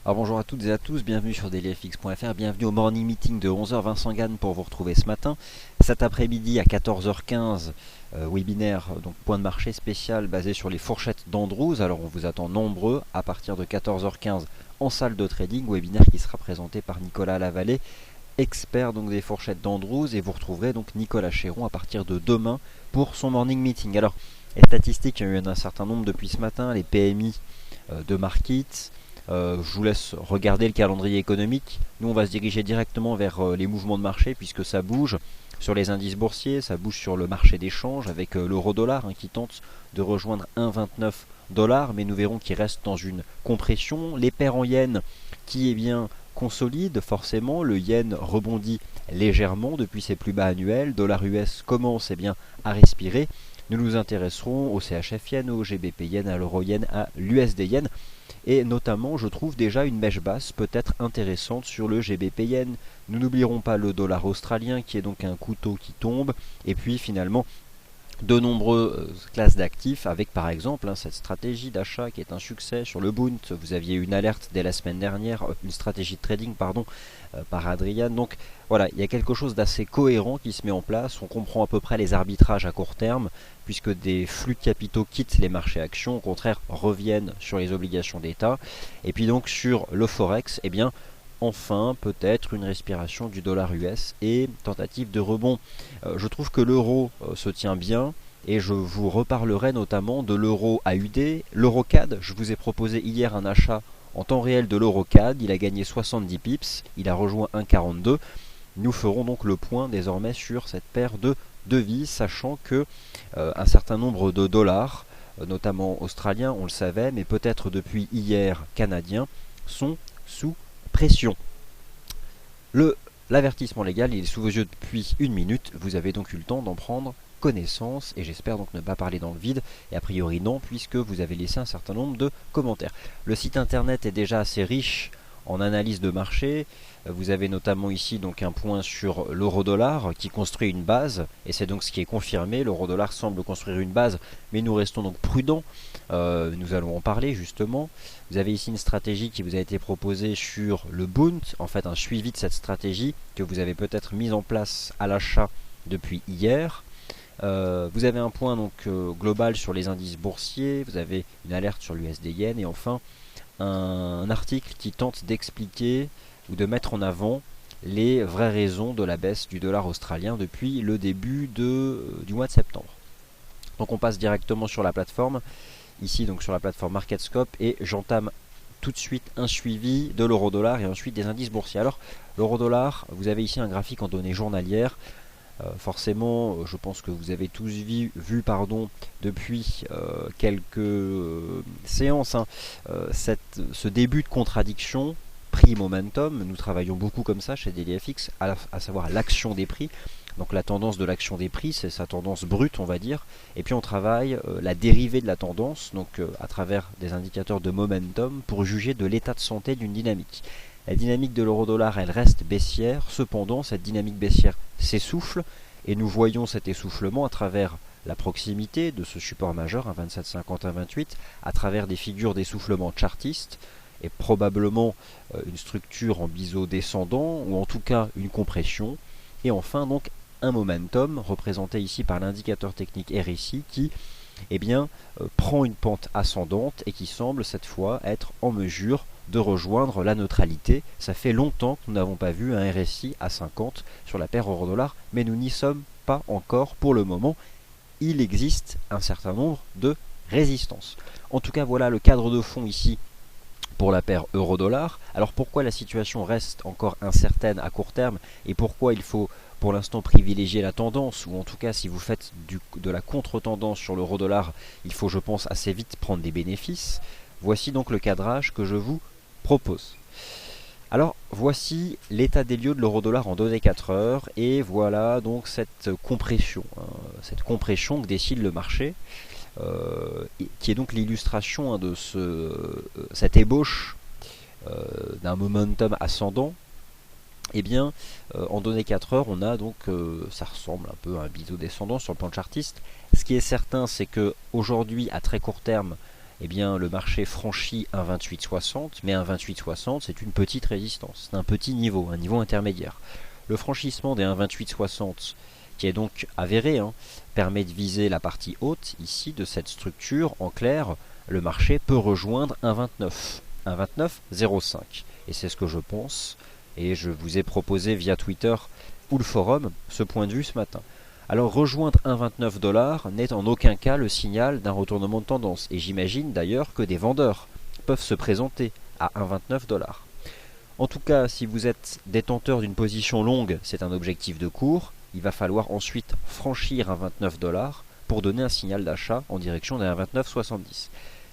Alors bonjour à toutes et à tous, bienvenue sur dailyfx.fr, bienvenue au morning meeting de 11h, Vincent Gann pour vous retrouver ce matin. Cet après-midi à 14h15, webinaire, donc point de marché spécial basé sur les fourchettes d'Andrews. Alors on vous attend nombreux à partir de 14h15 en salle de trading, webinaire qui sera présenté par Nicolas Lavallée, expert donc des fourchettes d'Andrews, et vous retrouverez donc Nicolas Chéron à partir de demain pour son morning meeting. Alors les statistiques, il y en a eu un certain nombre depuis ce matin, les PMI de Markit. Je vous laisse regarder le calendrier économique. Nous, on va se diriger directement vers les mouvements de marché puisque ça bouge sur les indices boursiers, ça bouge sur le marché d'échange avec l'euro-dollar qui tente de rejoindre 1,29 $, mais nous verrons qu'il reste dans une compression. Les paires en yens qui consolident forcément, le yen rebondit légèrement depuis ses plus bas annuels, dollar US commence à respirer. Nous nous intéresserons au CHF yen, au GBP yen, à l'euro yen, à l'USD yen. Et notamment, je trouve déjà une mèche basse peut-être intéressante sur le GBP yen. Nous n'oublierons pas le dollar australien qui est donc un couteau qui tombe. Et puis finalement, de nombreuses classes d'actifs avec par exemple cette stratégie d'achat qui est un succès sur le Bund. Vous aviez une alerte dès la semaine dernière, une stratégie de trading par Adrian. Donc voilà, il y a quelque chose d'assez cohérent qui se met en place. On comprend à peu près les arbitrages à court terme puisque des flux de capitaux quittent les marchés actions, au contraire reviennent sur les obligations d'État. Et puis donc sur le Forex, enfin peut-être une respiration du dollar US et tentative de rebond. Je trouve que l'euro se tient bien et je vous reparlerai notamment de l'euro AUD, l'euro-CAD. Je vous ai proposé hier un achat en temps réel de l'euro-CAD, il a gagné 70 pips, il a rejoint 1,42. Nous ferons donc le point désormais sur cette paire de devises, sachant que un certain nombre de dollars, notamment australiens, on le savait, mais peut-être depuis hier canadiens, sont sous pression. L'avertissement légal, il est sous vos yeux depuis 1 minute. Vous avez donc eu le temps d'en prendre connaissance et j'espère donc ne pas parler dans le vide. Et a priori non, puisque vous avez laissé un certain nombre de commentaires. Le site internet est déjà assez riche en analyse de marché. Vous avez notamment ici donc un point sur l'euro-dollar qui construit une base, et c'est donc ce qui est confirmé. L'euro-dollar semble construire une base, mais nous restons donc prudents. Nous allons en parler justement. Vous avez ici une stratégie qui vous a été proposée sur le Bund, en fait un suivi de cette stratégie que vous avez peut-être mise en place à l'achat depuis hier. Vous avez un point donc global sur les indices boursiers, vous avez une alerte sur l'USD yen et enfin un article qui tente d'expliquer ou de mettre en avant les vraies raisons de la baisse du dollar australien depuis le début du mois de septembre. Donc on passe directement sur la plateforme, ici donc sur la plateforme MarketScope, et j'entame tout de suite un suivi de l'euro-dollar et ensuite des indices boursiers. Alors l'euro-dollar, vous avez ici un graphique en données journalières. Forcément, je pense que vous avez tous vu depuis quelques séances ce début de contradiction prix-momentum. Nous travaillons beaucoup comme ça chez DailyFX, à savoir l'action des prix. Donc la tendance de l'action des prix, c'est sa tendance brute, on va dire. Et puis on travaille la dérivée de la tendance, donc à travers des indicateurs de momentum, pour juger de l'état de santé d'une dynamique. La dynamique de l'euro-dollar, elle reste baissière. Cependant, cette dynamique baissière s'essouffle. Et nous voyons cet essoufflement à travers la proximité de ce support majeur, 27,50, 1,28, à travers des figures d'essoufflement chartistes, et probablement une structure en biseau descendant, ou en tout cas une compression. Et enfin, donc, un momentum, représenté ici par l'indicateur technique RSI, qui prend une pente ascendante et qui semble cette fois être en mesure de rejoindre la neutralité. Ça fait longtemps que nous n'avons pas vu un RSI à 50 sur la paire euro-dollar, mais nous n'y sommes pas encore pour le moment. Il existe un certain nombre de résistances. En tout cas, voilà le cadre de fond ici pour la paire euro-dollar. Alors pourquoi la situation reste encore incertaine à court terme et pourquoi il faut pour l'instant privilégier la tendance, ou en tout cas si vous faites de la contre-tendance sur l'euro-dollar, il faut je pense assez vite prendre des bénéfices. Voici donc le cadrage que je vous propose. Alors voici l'état des lieux de l'euro-dollar en données 4 heures et voilà donc cette compression que décide le marché, qui est donc l'illustration de cette ébauche d'un momentum ascendant. En données 4 heures, on a donc, ça ressemble un peu à un biseau descendant sur le plan chartiste. Ce qui est certain, c'est que aujourd'hui, à très court terme, eh bien le marché franchit un 28,60, mais un 28,60 c'est une petite résistance, c'est un petit niveau, un niveau intermédiaire. Le franchissement des 1,2860, qui est donc avéré, permet de viser la partie haute ici de cette structure. En clair, le marché peut rejoindre 1,29, 1,29,05. Et c'est ce que je pense, et je vous ai proposé via Twitter ou le forum ce point de vue ce matin. Alors rejoindre 1,29$ n'est en aucun cas le signal d'un retournement de tendance, et j'imagine d'ailleurs que des vendeurs peuvent se présenter à 1,29$. En tout cas, si vous êtes détenteur d'une position longue, c'est un objectif de cours, il va falloir ensuite franchir 1,29$ pour donner un signal d'achat en direction d'un 1,2970.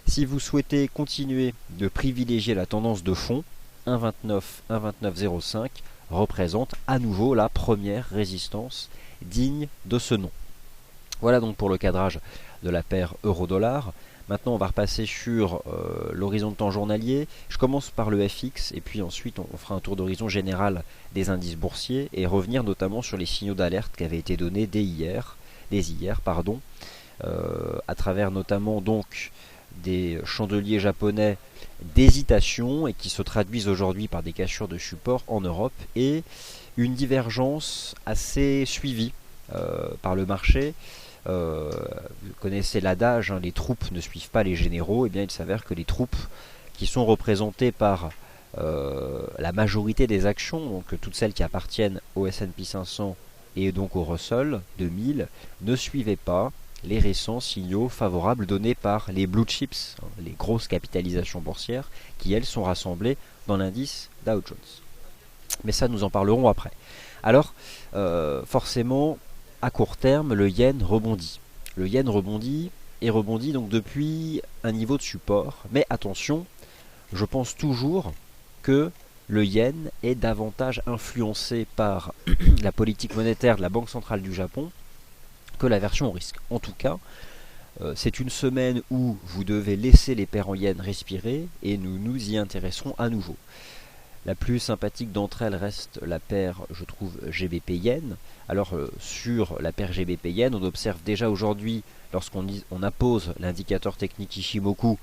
Si vous souhaitez continuer de privilégier la tendance de fond, 1,29, 1,2905 représente à nouveau la première résistance digne de ce nom. Voilà donc pour le cadrage de la paire euro-dollar. Maintenant on va repasser sur l'horizon de temps journalier. Je commence par le FX et puis ensuite on fera un tour d'horizon général des indices boursiers et revenir notamment sur les signaux d'alerte qui avaient été donnés dès hier, à travers notamment donc des chandeliers japonais d'hésitation et qui se traduisent aujourd'hui par des cassures de support en Europe et une divergence assez suivie par le marché. Vous connaissez l'adage, les troupes ne suivent pas les généraux. Et bien il s'avère que les troupes qui sont représentées par la majorité des actions, donc toutes celles qui appartiennent au S&P 500 et donc au Russell 2000, ne suivaient pas les récents signaux favorables donnés par les blue chips, les grosses capitalisations boursières, qui elles sont rassemblées dans l'indice Dow Jones. Mais ça, nous en parlerons après. Alors, forcément, à court terme, le yen rebondit. Le yen rebondit et rebondit donc depuis un niveau de support. Mais attention, je pense toujours que le yen est davantage influencé par la politique monétaire de la Banque centrale du Japon que l'aversion au risque. En tout cas, c'est une semaine où vous devez laisser les paires en yen respirer et nous nous y intéresserons à nouveau. La plus sympathique d'entre elles reste la paire, je trouve, GBP Yen. Alors sur la paire GBP Yen, on observe déjà aujourd'hui, lorsqu'on appose l'indicateur technique Ishimoku,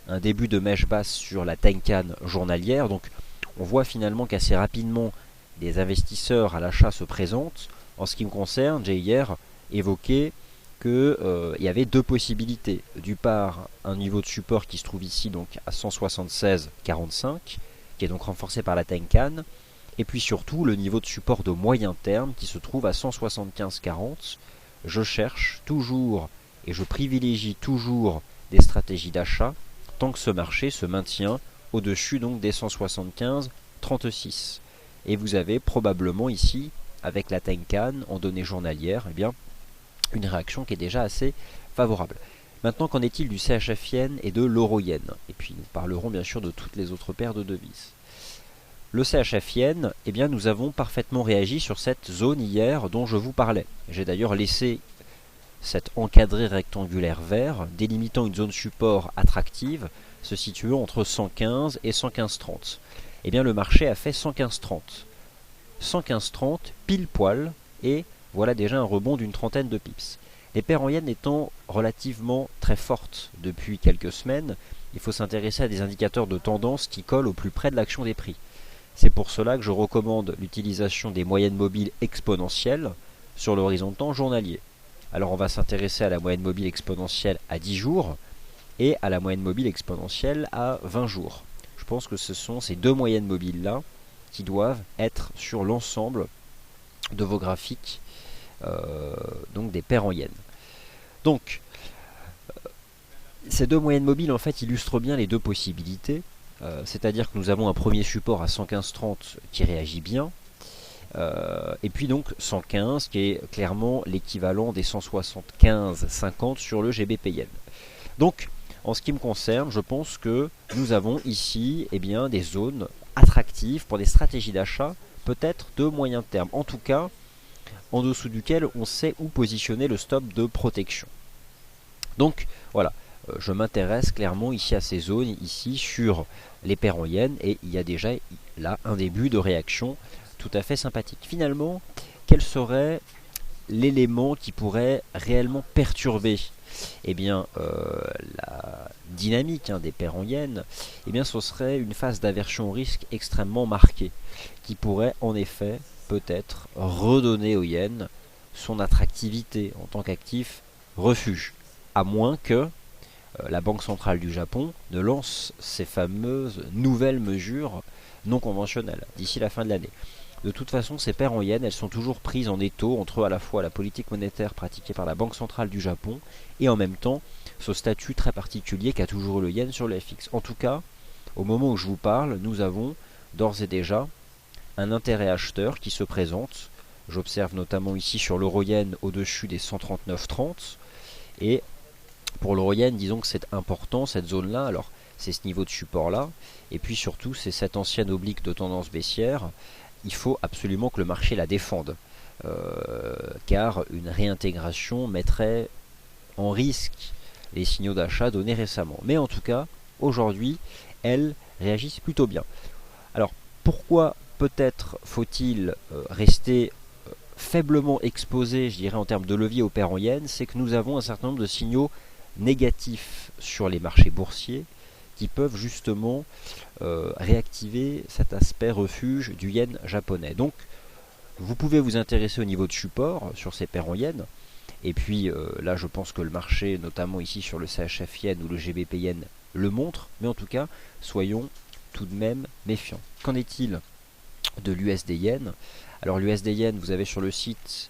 un début de mèche basse sur la Tenkan journalière. Donc on voit finalement qu'assez rapidement, des investisseurs à l'achat se présentent. En ce qui me concerne, j'ai hier évoqué qu'il y avait deux possibilités. D'une part, un niveau de support qui se trouve ici donc à 176,45, qui est donc renforcé par la Tenkan, et puis surtout le niveau de support de moyen terme qui se trouve à 175,40. Je cherche toujours et je privilégie toujours des stratégies d'achat tant que ce marché se maintient au-dessus donc des 175,36. Et vous avez probablement ici, avec la Tenkan en données journalières, eh bien, une réaction qui est déjà assez favorable. Maintenant, qu'en est-il du CHF Yen et de l'Euro Yen? Et puis nous parlerons bien sûr de toutes les autres paires de devises. Le CHF Yen, eh bien, nous avons parfaitement réagi sur cette zone hier dont je vous parlais. J'ai d'ailleurs laissé cet encadré rectangulaire vert, délimitant une zone support attractive, se situant entre 115 et 115,30. Eh bien, le marché a fait 115,30. 115,30 pile poil, et voilà déjà un rebond d'une trentaine de pips. Les paires en yen étant relativement très fortes depuis quelques semaines, il faut s'intéresser à des indicateurs de tendance qui collent au plus près de l'action des prix. C'est pour cela que je recommande l'utilisation des moyennes mobiles exponentielles sur l'horizon de temps journalier. Alors on va s'intéresser à la moyenne mobile exponentielle à 10 jours et à la moyenne mobile exponentielle à 20 jours. Je pense que ce sont ces deux moyennes mobiles-là qui doivent être sur l'ensemble de vos graphiques donc des paires en yen. Donc ces deux moyennes mobiles en fait illustrent bien les deux possibilités, c'est-à-dire que nous avons un premier support à 115,30 qui réagit bien, et puis donc 115 qui est clairement l'équivalent des 175,50 sur le GBP yen. Donc en ce qui me concerne, je pense que nous avons ici bien, des zones attractives pour des stratégies d'achat, peut-être de moyen terme, en tout cas en dessous duquel on sait où positionner le stop de protection. Donc voilà, je m'intéresse clairement ici à ces zones, ici sur les paires en yen, et il y a déjà là un début de réaction tout à fait sympathique. Finalement, quel serait l'élément qui pourrait réellement perturber la dynamique des paires en yens, eh bien ce serait une phase d'aversion au risque extrêmement marquée, qui pourrait en effet peut-être redonner au yen son attractivité en tant qu'actif refuge, à moins que la Banque centrale du Japon ne lance ces fameuses nouvelles mesures non conventionnelles d'ici la fin de l'année. De toute façon, ces paires en yens, elles sont toujours prises en étau entre à la fois la politique monétaire pratiquée par la Banque centrale du Japon et en même temps ce statut très particulier qu'a toujours eu le yen sur le FX. En tout cas, au moment où je vous parle, nous avons d'ores et déjà un intérêt acheteur qui se présente. J'observe notamment ici sur l'euro-yen au-dessus des 139,30 et pour l'euro-yen, disons que c'est important cette zone-là. Alors, c'est ce niveau de support-là. Et puis surtout, c'est cette ancienne oblique de tendance baissière. Il faut absolument que le marché la défende. Car une réintégration mettrait en risque les signaux d'achat donnés récemment. Mais en tout cas, aujourd'hui, elles réagissent plutôt bien. Alors, pourquoi peut-être faut-il rester faiblement exposé, je dirais, en termes de levier aux paires en yens? C'est que nous avons un certain nombre de signaux négatifs sur les marchés boursiers qui peuvent justement réactiver cet aspect refuge du yen japonais. Donc vous pouvez vous intéresser au niveau de support sur ces paires en yens, et puis là je pense que le marché, notamment ici sur le CHF yen ou le GBP yen, le montre, mais en tout cas soyons tout de même méfiants. Qu'en est-il de l'USD yen? Alors l'USD yen, vous avez sur le site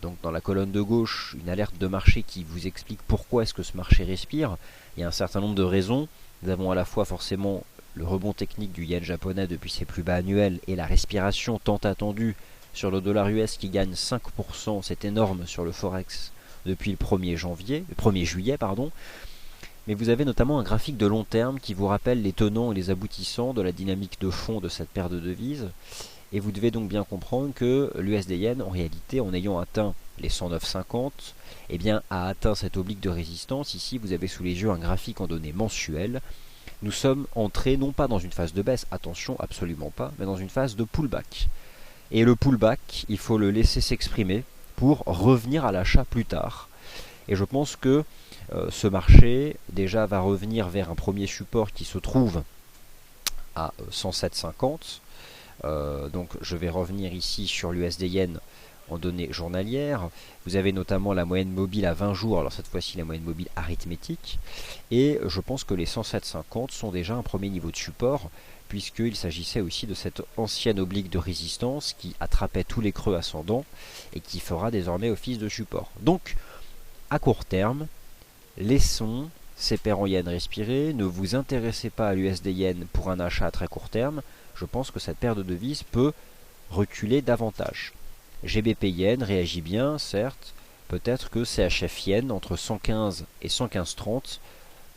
donc dans la colonne de gauche une alerte de marché qui vous explique pourquoi est-ce que ce marché respire. Il y a un certain nombre de raisons. Nous avons à la fois forcément le rebond technique du yen japonais depuis ses plus bas annuels et la respiration tant attendue sur le dollar US qui gagne 5%, c'est énorme sur le forex depuis le 1er juillet pardon. Mais vous avez notamment un graphique de long terme qui vous rappelle les tenants et les aboutissants de la dynamique de fond de cette paire de devises. Et vous devez donc bien comprendre que l'USD yen, en réalité, en ayant atteint les 109,50, eh bien, a atteint cette oblique de résistance. Ici, vous avez sous les yeux un graphique en données mensuelles. Nous sommes entrés non pas dans une phase de baisse, attention, absolument pas, mais dans une phase de pullback. Et le pullback, il faut le laisser s'exprimer pour revenir à l'achat plus tard. Et je pense que ce marché, déjà, va revenir vers un premier support qui se trouve à 107,50. Donc je vais revenir ici sur l'USD yen en données journalières. Vous avez notamment la moyenne mobile à 20 jours, alors cette fois-ci la moyenne mobile arithmétique, et je pense que les 107,50 sont déjà un premier niveau de support, puisqu'il s'agissait aussi de cette ancienne oblique de résistance qui attrapait tous les creux ascendants et qui fera désormais office de support. Donc à court terme, laissons ces paires en yens respirer, ne vous intéressez pas à l'USD yen pour un achat à très court terme. Je pense que cette paire de devises peut reculer davantage. GBP yen réagit bien, certes. Peut-être que CHF yen entre 115 et 115,30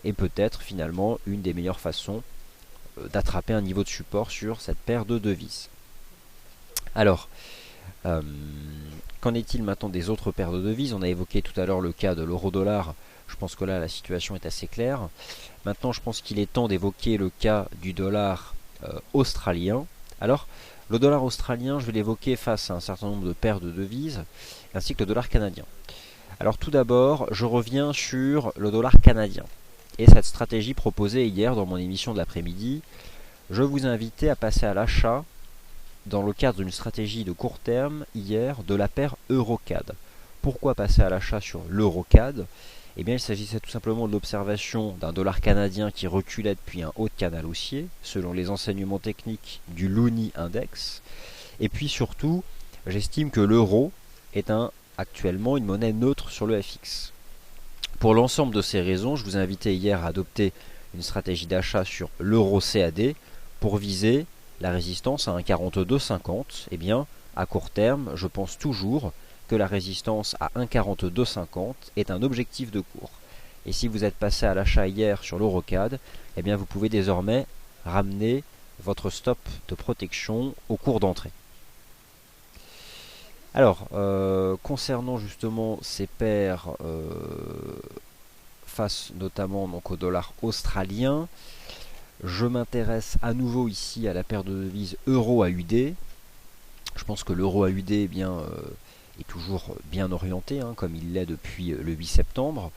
est peut-être finalement une des meilleures façons d'attraper un niveau de support sur cette paire de devises. Alors, qu'en est-il maintenant des autres paires de devises? On a évoqué tout à l'heure le cas de l'euro-dollar. Je pense que là la situation est assez claire. Maintenant, je pense qu'il est temps d'évoquer le cas du dollar australien. Alors, le dollar australien, je vais l'évoquer face à un certain nombre de paires de devises, ainsi que le dollar canadien. Alors tout d'abord, je reviens sur le dollar canadien et cette stratégie proposée hier dans mon émission de l'après-midi. Je vous invitais à passer à l'achat dans le cadre d'une stratégie de court terme hier de la paire EuroCAD. Pourquoi passer à l'achat sur l'EuroCAD? Eh bien, il s'agissait tout simplement de l'observation d'un dollar canadien qui reculait depuis un haut de canal haussier, selon les enseignements techniques du Loonie Index. Et puis surtout, j'estime que l'euro est actuellement une monnaie neutre sur le FX. Pour l'ensemble de ces raisons, je vous ai invité hier à adopter une stratégie d'achat sur l'euro CAD pour viser la résistance à 1,4250. Eh bien, à court terme, je pense toujours que la résistance à 1,4250 est un objectif de cours. Et si vous êtes passé à l'achat hier sur l'EuroCAD, eh bien vous pouvez désormais ramener votre stop de protection au cours d'entrée. Alors, concernant justement ces paires face notamment donc au dollar australien, je m'intéresse à nouveau ici à la paire de devises euro AUD. Je pense que l'euro AUD eh bien, est toujours bien orienté, comme il l'est depuis le 8 septembre.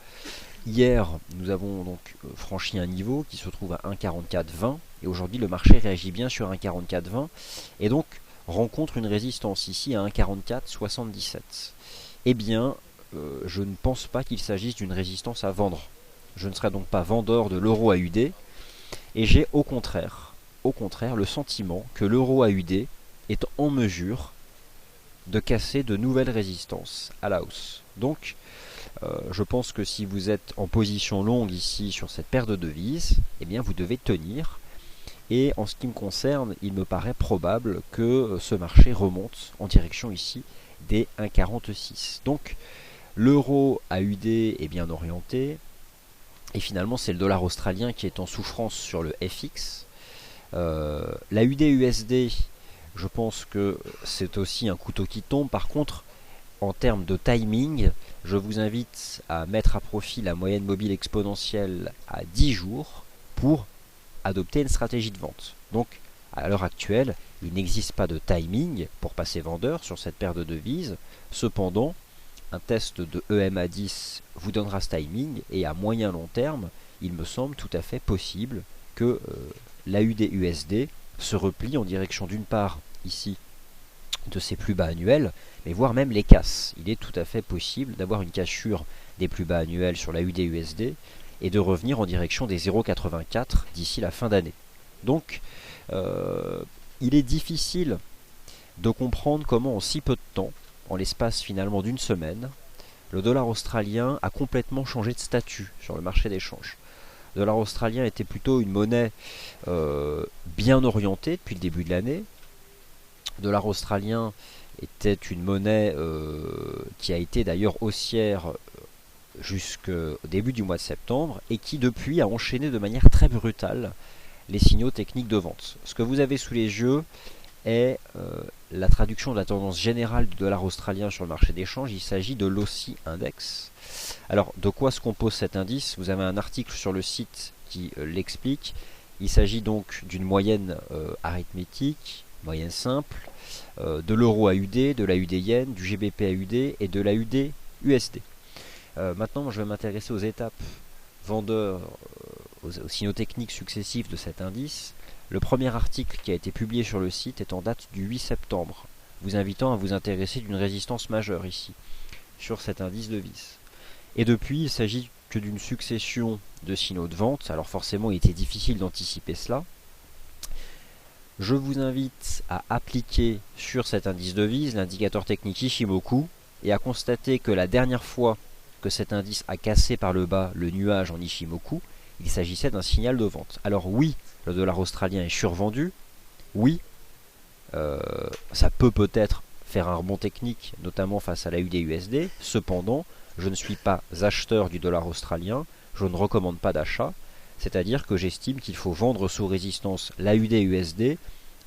Hier, nous avons donc franchi un niveau qui se trouve à 1,4420 et aujourd'hui le marché réagit bien sur 1,4420 et donc rencontre une résistance ici à 1,4477. Eh bien, je ne pense pas qu'il s'agisse d'une résistance à vendre. Je ne serai donc pas vendeur de l'euro AUD et j'ai au contraire le sentiment que l'euro AUD est en mesure de casser de nouvelles résistances à la hausse. Donc, je pense que si vous êtes en position longue ici sur cette paire de devises, eh bien vous devez tenir. Et en ce qui me concerne, il me paraît probable que ce marché remonte en direction ici des 1,46. Donc l'euro AUD est bien orienté. Et finalement, c'est le dollar australien qui est en souffrance sur le FX. L'AUD USD, je pense que c'est aussi un couteau qui tombe. Par contre, en termes de timing, je vous invite à mettre à profit la moyenne mobile exponentielle à 10 jours pour adopter une stratégie de vente. Donc, à l'heure actuelle, il n'existe pas de timing pour passer vendeur sur cette paire de devises. Cependant, un test de EMA 10 vous donnera ce timing et à moyen long terme, il me semble tout à fait possible que l'AUD USD se replie en direction d'une part ici de ses plus bas annuels, mais voire même les casse. Il est tout à fait possible d'avoir une cassure des plus bas annuels sur la UD-USD et de revenir en direction des 0,84 d'ici la fin d'année. Donc, il est difficile de comprendre comment en si peu de temps, en l'espace finalement d'une semaine, le dollar australien a complètement changé de statut sur le marché d'échange. Le dollar australien était plutôt une monnaie bien orientée depuis le début de l'année. Le dollar australien était une monnaie qui a été d'ailleurs haussière jusqu'au début du mois de septembre et qui depuis a enchaîné de manière très brutale les signaux techniques de vente. Ce que vous avez sous les yeux est la traduction de la tendance générale du dollar australien sur le marché d'échange. Il s'agit de l'OSI Index. Alors, de quoi se compose cet indice? Vous avez un article sur le site qui l'explique. Il s'agit donc d'une moyenne arithmétique, moyenne simple, de l'euro AUD, de l'AUD yen, du GBP AUD et de l'AUD USD. Maintenant, je vais m'intéresser aux étapes vendeurs, aux signaux techniques successifs de cet indice. Le premier article qui a été publié sur le site est en date du 8 septembre, vous invitant à vous intéresser d'une résistance majeure ici, sur cet indice de vis. Et depuis, il s'agit que d'une succession de signaux de vente. Alors forcément, il était difficile d'anticiper cela. Je vous invite à appliquer sur cet indice de vis l'indicateur technique Ishimoku et à constater que la dernière fois que cet indice a cassé par le bas le nuage en Ishimoku, il s'agissait d'un signal de vente. Alors oui, le dollar australien est survendu. Oui, ça peut peut-être faire un rebond technique, notamment face à la UD-USD. Cependant, je ne suis pas acheteur du dollar australien. Je ne recommande pas d'achat. C'est-à-dire que j'estime qu'il faut vendre sous résistance l'AUD-USD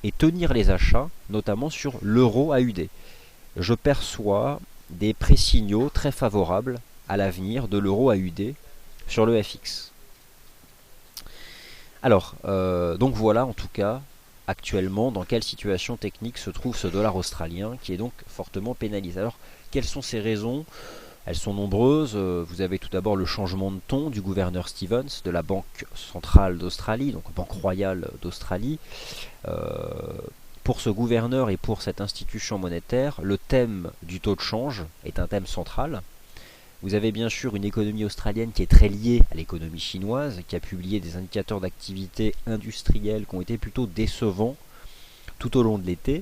et tenir les achats, notamment sur l'euro-AUD. Je perçois des pré-signaux très favorables à l'avenir de l'euro-AUD sur le FX. Alors, donc voilà en tout cas actuellement dans quelle situation technique se trouve ce dollar australien qui est donc fortement pénalisé. Alors, quelles sont ces raisons? Elles sont nombreuses. Vous avez tout d'abord le changement de ton du gouverneur Stevens de la Banque centrale d'Australie, donc Banque royale d'Australie. Pour ce gouverneur et pour cette institution monétaire, le thème du taux de change est un thème central. Vous avez bien sûr une économie australienne qui est très liée à l'économie chinoise, qui a publié des indicateurs d'activité industrielle qui ont été plutôt décevants tout au long de l'été.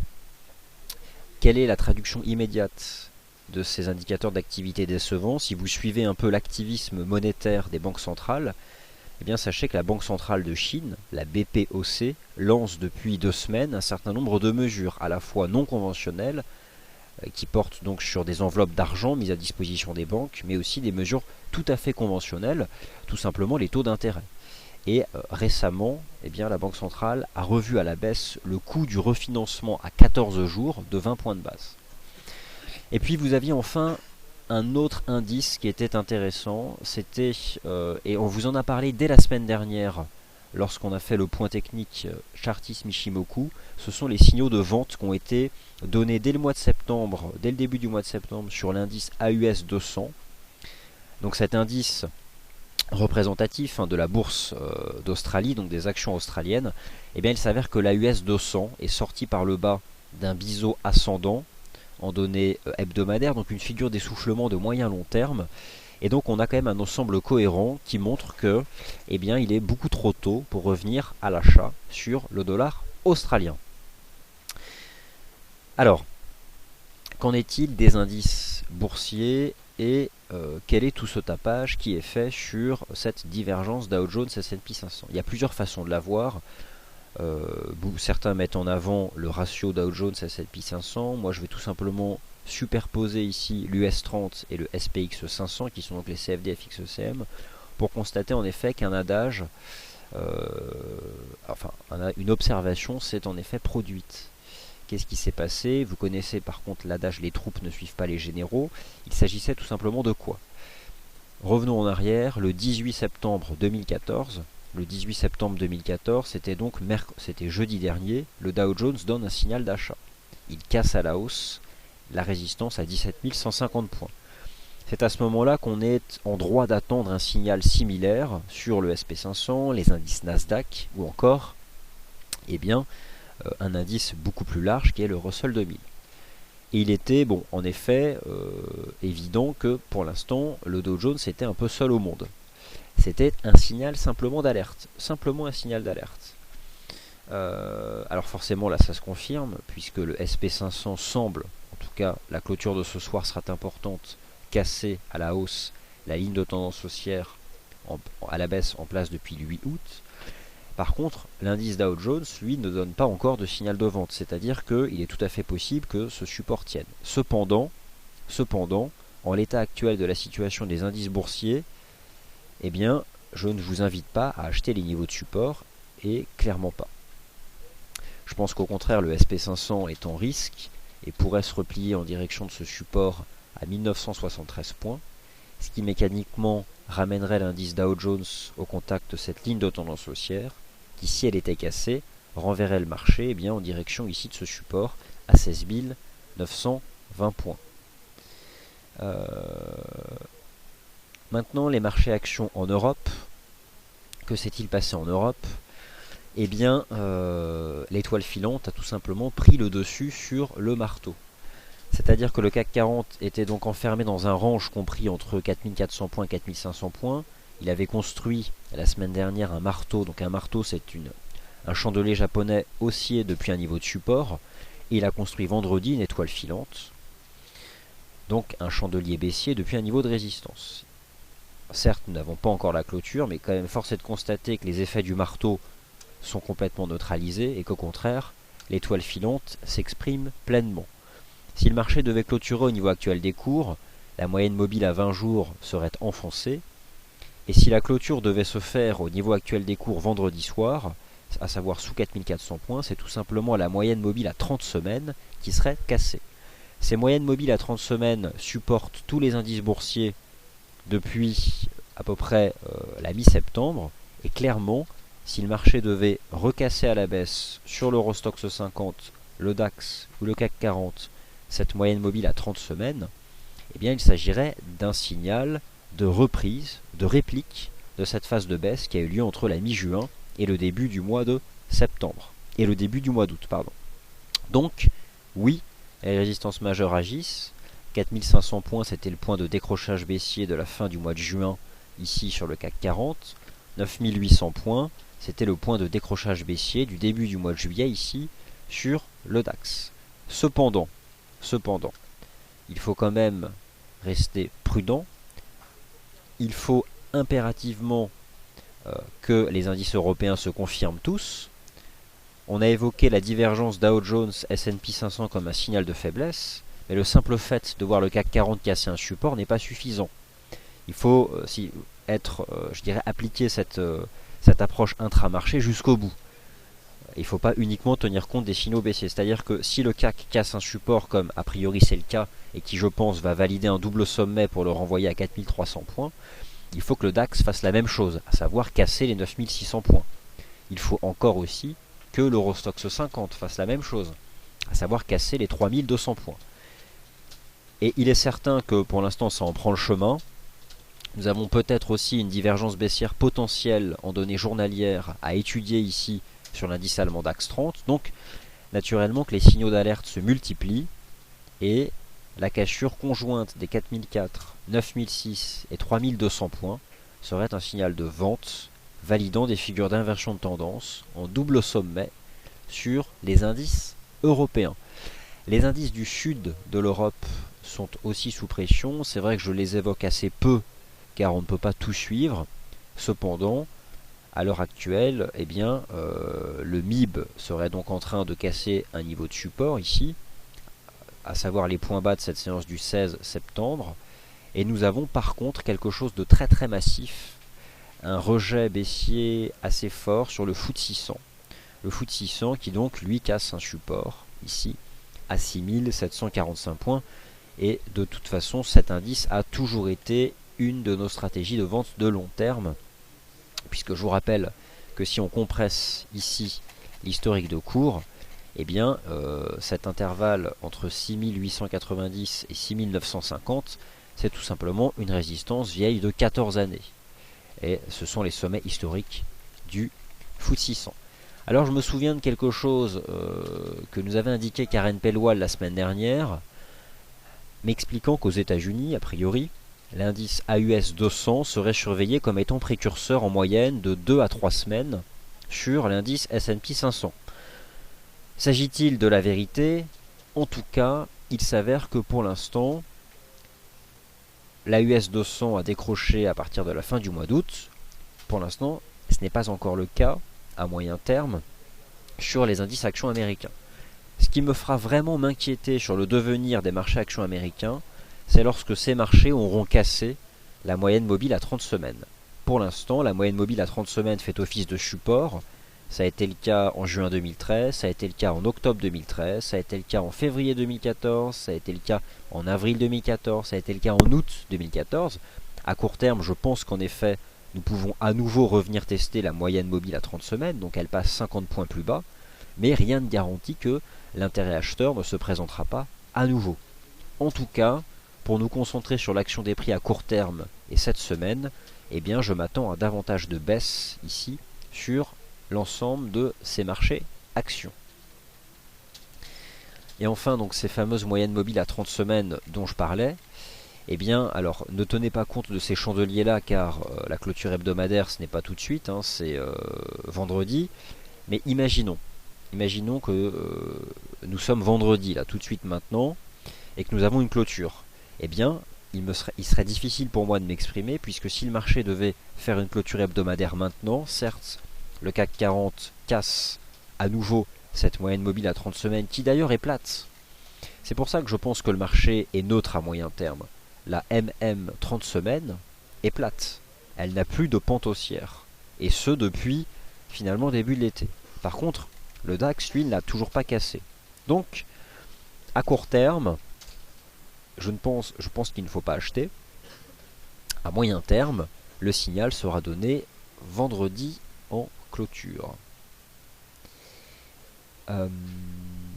Quelle est la traduction immédiate de ces indicateurs d'activité décevants? Si vous suivez un peu l'activisme monétaire des banques centrales, eh bien sachez que la Banque centrale de Chine, la BPOC, lance depuis 2 semaines un certain nombre de mesures à la fois non conventionnelles, qui portent donc sur des enveloppes d'argent mises à disposition des banques, mais aussi des mesures tout à fait conventionnelles, tout simplement les taux d'intérêt. Et récemment, eh bien, la Banque centrale a revu à la baisse le coût du refinancement à 14 jours de 20 points de base. Et puis vous aviez enfin un autre indice qui était intéressant, c'était, et on vous en a parlé dès la semaine dernière, lorsqu'on a fait le point technique Chartis Michimoku, ce sont les signaux de vente qui ont été donnés dès le mois de septembre, dès le début du mois de septembre, sur l'indice AUS 200. Donc cet indice représentatif de la bourse d'Australie, donc des actions australiennes, eh bien il s'avère que la US 200 est sortie par le bas d'un biseau ascendant en données hebdomadaires, donc une figure d'essoufflement de moyen long terme. Et donc on a quand même un ensemble cohérent qui montre que eh bien, il est beaucoup trop tôt pour revenir à l'achat sur le dollar australien. Alors, qu'en est-il des indices boursiers et quel est tout ce tapage qui est fait sur cette divergence Dow Jones S&P 500? Il y a plusieurs façons de la voir. Certains mettent en avant le ratio Dow Jones S&P 500. Moi, je vais tout simplement superposer ici l'US 30 et le SPX 500, qui sont donc les CFD FXECM, pour constater en effet qu'un adage, une observation s'est en effet produite. Qu'est-ce qui s'est passé? Vous connaissez par contre l'adage les troupes ne suivent pas les généraux. Il s'agissait tout simplement de quoi? Revenons en arrière, le 18 septembre 2014. Le 18 septembre 2014, c'était jeudi dernier, le Dow Jones donne un signal d'achat. Il casse à la hausse la résistance à 17 150 points. C'est à ce moment-là qu'on est en droit d'attendre un signal similaire sur le SP500, les indices Nasdaq ou encore un indice beaucoup plus large qui est le Russell 2000. Et il était, en effet, évident que pour l'instant, le Dow Jones était un peu seul au monde. C'était un signal simplement d'alerte. Simplement un signal d'alerte. Alors forcément, là, ça se confirme, puisque le SP500 semble, en tout cas, la clôture de ce soir sera importante, casser à la hausse la ligne de tendance haussière à la baisse en place depuis le 8 août. Par contre, l'indice Dow Jones, lui, ne donne pas encore de signal de vente, c'est-à-dire qu'il est tout à fait possible que ce support tienne. Cependant, en l'état actuel de la situation des indices boursiers, eh bien, je ne vous invite pas à acheter les niveaux de support, et clairement pas. Je pense qu'au contraire, le SP500 est en risque et pourrait se replier en direction de ce support à 1973 points, ce qui mécaniquement ramènerait l'indice Dow Jones au contact de cette ligne de tendance haussière, qui, si elle était cassée, renverrait le marché en direction ici de ce support à 16 920 points. Maintenant, les marchés actions en Europe. Que s'est-il passé en Europe? Eh bien, l'étoile filante a tout simplement pris le dessus sur le marteau. C'est-à-dire que le CAC 40 était donc enfermé dans un range compris entre 4400 points et 4500 points. Il avait construit la semaine dernière un marteau. Donc un marteau, c'est un chandelier japonais haussier depuis un niveau de support. Et il a construit vendredi une étoile filante. Donc un chandelier baissier depuis un niveau de résistance. Certes, nous n'avons pas encore la clôture, mais quand même force est de constater que les effets du marteau sont complètement neutralisés et qu'au contraire, l'étoile filante s'exprime pleinement. Si le marché devait clôturer au niveau actuel des cours, la moyenne mobile à 20 jours serait enfoncée. Et si la clôture devait se faire au niveau actuel des cours vendredi soir, à savoir sous 4400 points, c'est tout simplement la moyenne mobile à 30 semaines qui serait cassée. Ces moyennes mobiles à 30 semaines supportent tous les indices boursiers depuis à peu près la mi-septembre. Et clairement, si le marché devait recasser à la baisse sur l'Eurostoxx 50, le DAX ou le CAC 40, cette moyenne mobile à 30 semaines, eh bien il s'agirait d'un signal de reprise, de réplique de cette phase de baisse qui a eu lieu entre la mi-juin et le début du mois de septembre. Et le début du mois d'août, pardon. Donc, oui, les résistances majeures agissent. 4500 points, c'était le point de décrochage baissier de la fin du mois de juin, ici sur le CAC 40. 9800 points, c'était le point de décrochage baissier du début du mois de juillet, ici, sur le DAX. Cependant, il faut quand même rester prudent. Il faut impérativement que les indices européens se confirment tous. On a évoqué la divergence Dow Jones S&P 500 comme un signal de faiblesse, mais le simple fait de voir le CAC 40 casser un support n'est pas suffisant. Il faut appliquer cette approche intramarché jusqu'au bout. Il ne faut pas uniquement tenir compte des signaux baissiers. C'est-à-dire que si le CAC casse un support, comme a priori c'est le cas, et qui je pense va valider un double sommet pour le renvoyer à 4300 points, il faut que le DAX fasse la même chose, à savoir casser les 9600 points. Il faut encore aussi que l'Eurostoxx 50 fasse la même chose, à savoir casser les 3200 points. Et il est certain que pour l'instant ça en prend le chemin. Nous avons peut-être aussi une divergence baissière potentielle en données journalières à étudier ici sur l'indice allemand DAX 30. Donc naturellement que les signaux d'alerte se multiplient et la cassure conjointe des 4004, 9006 et 3200 points serait un signal de vente validant des figures d'inversion de tendance en double sommet sur les indices européens. Les indices du sud de l'Europe sont aussi sous pression. C'est vrai que je les évoque assez peu car on ne peut pas tout suivre. Cependant, à l'heure actuelle, eh bien, le MIB serait donc en train de casser un niveau de support ici, à savoir les points bas de cette séance du 16 septembre. Et nous avons par contre quelque chose de très très massif, un rejet baissier assez fort sur le FTSE 600. Le FTSE 600 qui donc lui casse un support ici à 6745 points. Et de toute façon, cet indice a toujours été une de nos stratégies de vente de long terme, puisque je vous rappelle que si on compresse ici l'historique de cours, eh bien cet intervalle entre 6890 et 6950, c'est tout simplement une résistance vieille de 14 années. Et ce sont les sommets historiques du FTSE 600. Alors je me souviens de quelque chose que nous avait indiqué Karen Pellwall la semaine dernière, m'expliquant qu'aux États-Unis, a priori, l'indice AUS 200 serait surveillé comme étant précurseur en moyenne de 2 à 3 semaines sur l'indice S&P 500. S'agit-il de la vérité? En tout cas, il s'avère que pour l'instant, l'AUS 200 a décroché à partir de la fin du mois d'août. Pour l'instant, ce n'est pas encore le cas à moyen terme sur les indices actions américains. Ce qui me fera vraiment m'inquiéter sur le devenir des marchés actions américains, c'est lorsque ces marchés auront cassé la moyenne mobile à 30 semaines. Pour l'instant, la moyenne mobile à 30 semaines fait office de support. Ça a été le cas en juin 2013, ça a été le cas en octobre 2013, ça a été le cas en février 2014, ça a été le cas en avril 2014, ça a été le cas en août 2014. À court terme, je pense qu'en effet, nous pouvons à nouveau revenir tester la moyenne mobile à 30 semaines, donc elle passe 50 points plus bas, mais rien ne garantit que l'intérêt acheteur ne se présentera pas à nouveau. En tout cas, pour nous concentrer sur l'action des prix à court terme et cette semaine, eh bien je m'attends à davantage de baisse ici sur l'ensemble de ces marchés actions. Et enfin, donc ces fameuses moyennes mobiles à 30 semaines dont je parlais, eh bien, alors ne tenez pas compte de ces chandeliers là car la clôture hebdomadaire ce n'est pas tout de suite, hein, c'est vendredi, mais imaginons que nous sommes vendredi là tout de suite maintenant et que nous avons une clôture. Eh bien, il serait difficile pour moi de m'exprimer puisque si le marché devait faire une clôture hebdomadaire maintenant, certes, le CAC 40 casse à nouveau cette moyenne mobile à 30 semaines qui d'ailleurs est plate. C'est pour ça que je pense que le marché est neutre à moyen terme. La MM 30 semaines est plate. Elle n'a plus de pente haussière. Et ce depuis finalement début de l'été. Par contre, le DAX, lui, ne l'a toujours pas cassé. Donc, à court terme, je pense qu'il ne faut pas acheter. À moyen terme, le signal sera donné vendredi en clôture.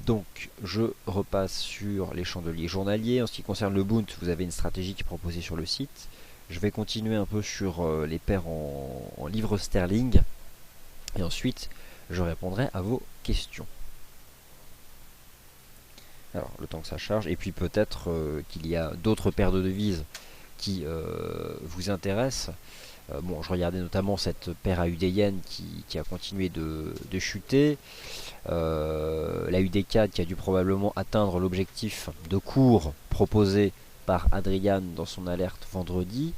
Donc, je repasse sur les chandeliers journaliers. En ce qui concerne le Bund, vous avez une stratégie qui est proposée sur le site. Je vais continuer un peu sur les paires en livres sterling. Et ensuite, je répondrai à vos questions. Alors, le temps que ça charge. Et puis peut-être qu'il y a d'autres paires de devises qui vous intéressent. Bon, je regardais notamment cette paire AUD Yen qui a continué de chuter. La UD4 qui a dû probablement atteindre l'objectif de cours proposé par Adrian dans son alerte vendredi.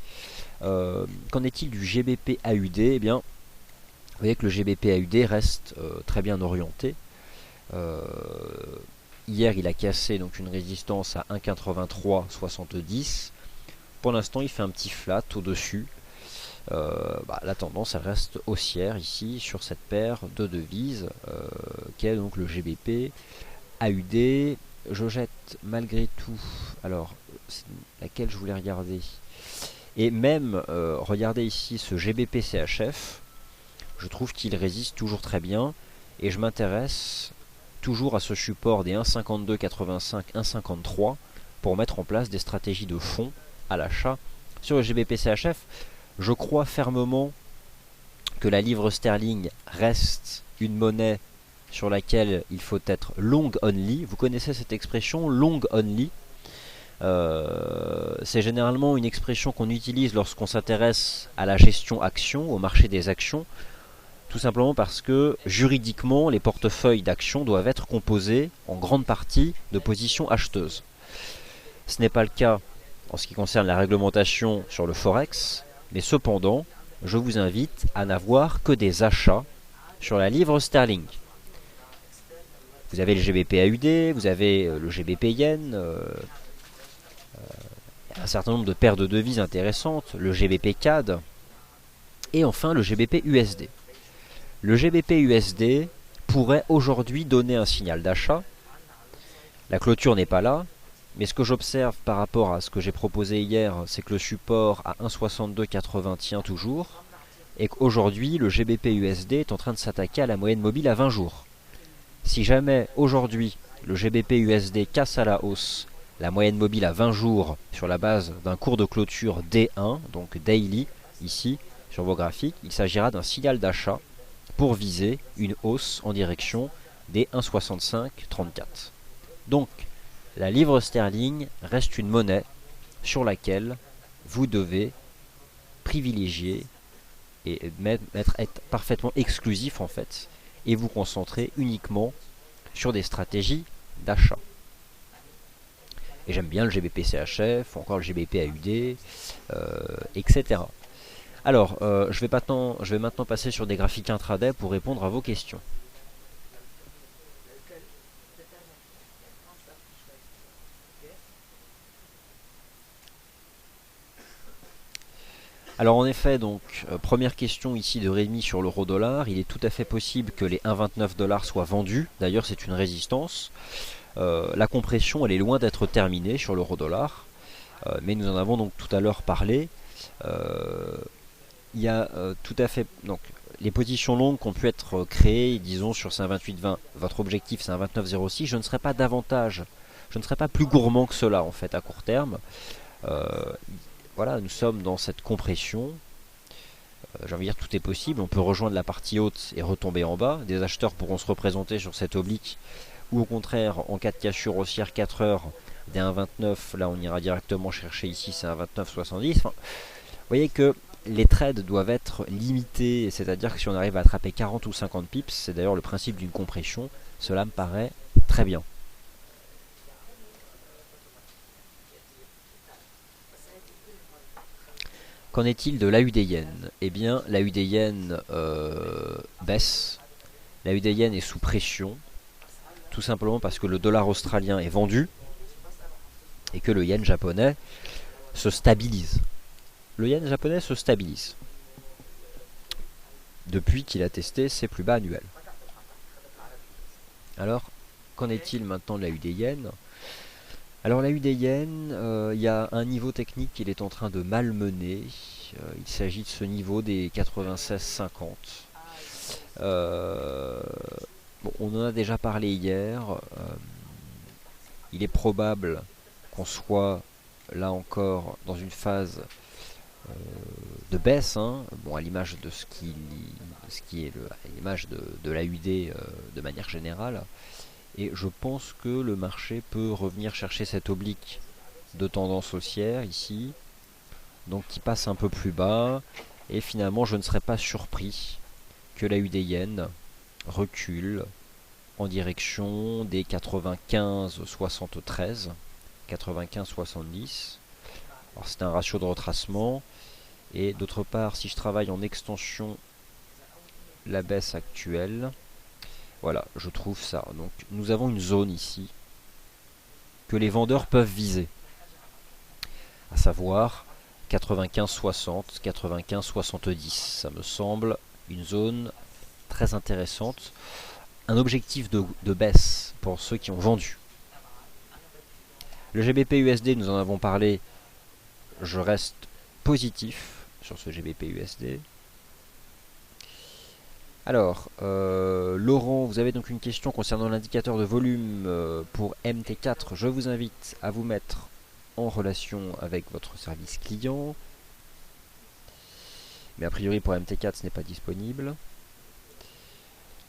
Qu'en est-il du GBP AUD? Eh bien, vous voyez que le GBP AUD reste très bien orienté. Hier, il a cassé donc une résistance à 1,8370. Pour l'instant, il fait un petit flat au-dessus. La tendance elle reste haussière ici sur cette paire de devises qui est donc le GBP AUD. Je jette malgré tout, alors c'est laquelle je voulais regarder, et même regardez ici ce GBP CHF, je trouve qu'il résiste toujours très bien et je m'intéresse toujours à ce support des 1,5285, 1,53 pour mettre en place des stratégies de fond à l'achat sur le GBP CHF, je crois fermement que la livre sterling reste une monnaie sur laquelle il faut être long only. Vous connaissez cette expression long only? C'est généralement une expression qu'on utilise lorsqu'on s'intéresse à la gestion action, au marché des actions, tout simplement parce que juridiquement les portefeuilles d'actions doivent être composés en grande partie de positions acheteuses. Ce n'est pas le cas en ce qui concerne la réglementation sur le Forex, mais cependant, je vous invite à n'avoir que des achats sur la livre sterling. Vous avez le GBP AUD, vous avez le GBP Yen, un certain nombre de paires de devises intéressantes, le GBP CAD, et enfin le GBP USD. Le GBP USD pourrait aujourd'hui donner un signal d'achat. La clôture n'est pas là, mais ce que j'observe par rapport à ce que j'ai proposé hier, c'est que le support à 1,6280 tient toujours, et qu'aujourd'hui le GBP USD est en train de s'attaquer à la moyenne mobile à 20 jours. Si jamais aujourd'hui le GBP USD casse à la hausse la moyenne mobile à 20 jours sur la base d'un cours de clôture D1, donc daily, ici sur vos graphiques, il s'agira d'un signal d'achat pour viser une hausse en direction des 1,6534. Donc, la livre sterling reste une monnaie sur laquelle vous devez privilégier et être parfaitement exclusif en fait, et vous concentrer uniquement sur des stratégies d'achat. Et j'aime bien le GBP CHF, encore le GBP AUD, etc. Alors, je vais maintenant passer sur des graphiques intraday pour répondre à vos questions. Alors en effet, donc, première question ici de Rémi sur l'euro-dollar. Il est tout à fait possible que les 1,29 $ soient vendus. D'ailleurs, c'est une résistance. La compression, elle est loin d'être terminée sur l'euro-dollar. Mais nous en avons donc tout à l'heure parlé. Il y a tout à fait... Donc, les positions longues qui ont pu être créées, disons sur ces 1,2820, votre objectif c'est un 29,06. Je ne serai pas davantage, je ne serai pas plus gourmand que cela en fait à court terme. Voilà, nous sommes dans cette compression. J'ai envie de dire tout est possible. On peut rejoindre la partie haute et retomber en bas. Des acheteurs pourront se représenter sur cette oblique. Ou au contraire, en cas de cassure haussière 4 heures des 1,29, là on ira directement chercher ici, c'est un 29,70. Enfin, vous voyez que les trades doivent être limités, c'est-à-dire que si on arrive à attraper 40 ou 50 pips, c'est d'ailleurs le principe d'une compression, cela me paraît très bien. Qu'en est-il de l'AUD Yen? Eh bien, l'AUD Yen baisse. L'AUD Yen est sous pression, tout simplement parce que le dollar australien est vendu et que le yen japonais se stabilise. Le yen japonais se stabilise depuis qu'il a testé ses plus bas annuels. Alors, qu'en est-il maintenant de l'AUD Yen? Alors l'AUD Yen, il y a un niveau technique qu'il est en train de malmener. Il s'agit de ce niveau des 96,50. Bon, on en a déjà parlé hier. Il est probable qu'on soit là encore dans une phase de baisse, hein. Bon, à l'image de ce qui est à l'image de l'AUD de manière générale. Et je pense que le marché peut revenir chercher cette oblique de tendance haussière ici, donc qui passe un peu plus bas, et finalement je ne serais pas surpris que l'AUD Yen recule en direction des 95,73, 95,70. Alors c'est un ratio de retracement, et d'autre part si je travaille en extension la baisse actuelle, voilà, je trouve ça. Donc nous avons une zone ici que les vendeurs peuvent viser, à savoir 95,60, 95,70. Ça me semble une zone très intéressante, un objectif de baisse pour ceux qui ont vendu. Le GBP USD, nous en avons parlé, je reste positif sur ce GBP USD. Alors, Laurent, vous avez donc une question concernant l'indicateur de volume pour MT4. Je vous invite à vous mettre en relation avec votre service client. Mais a priori pour MT4 ce n'est pas disponible.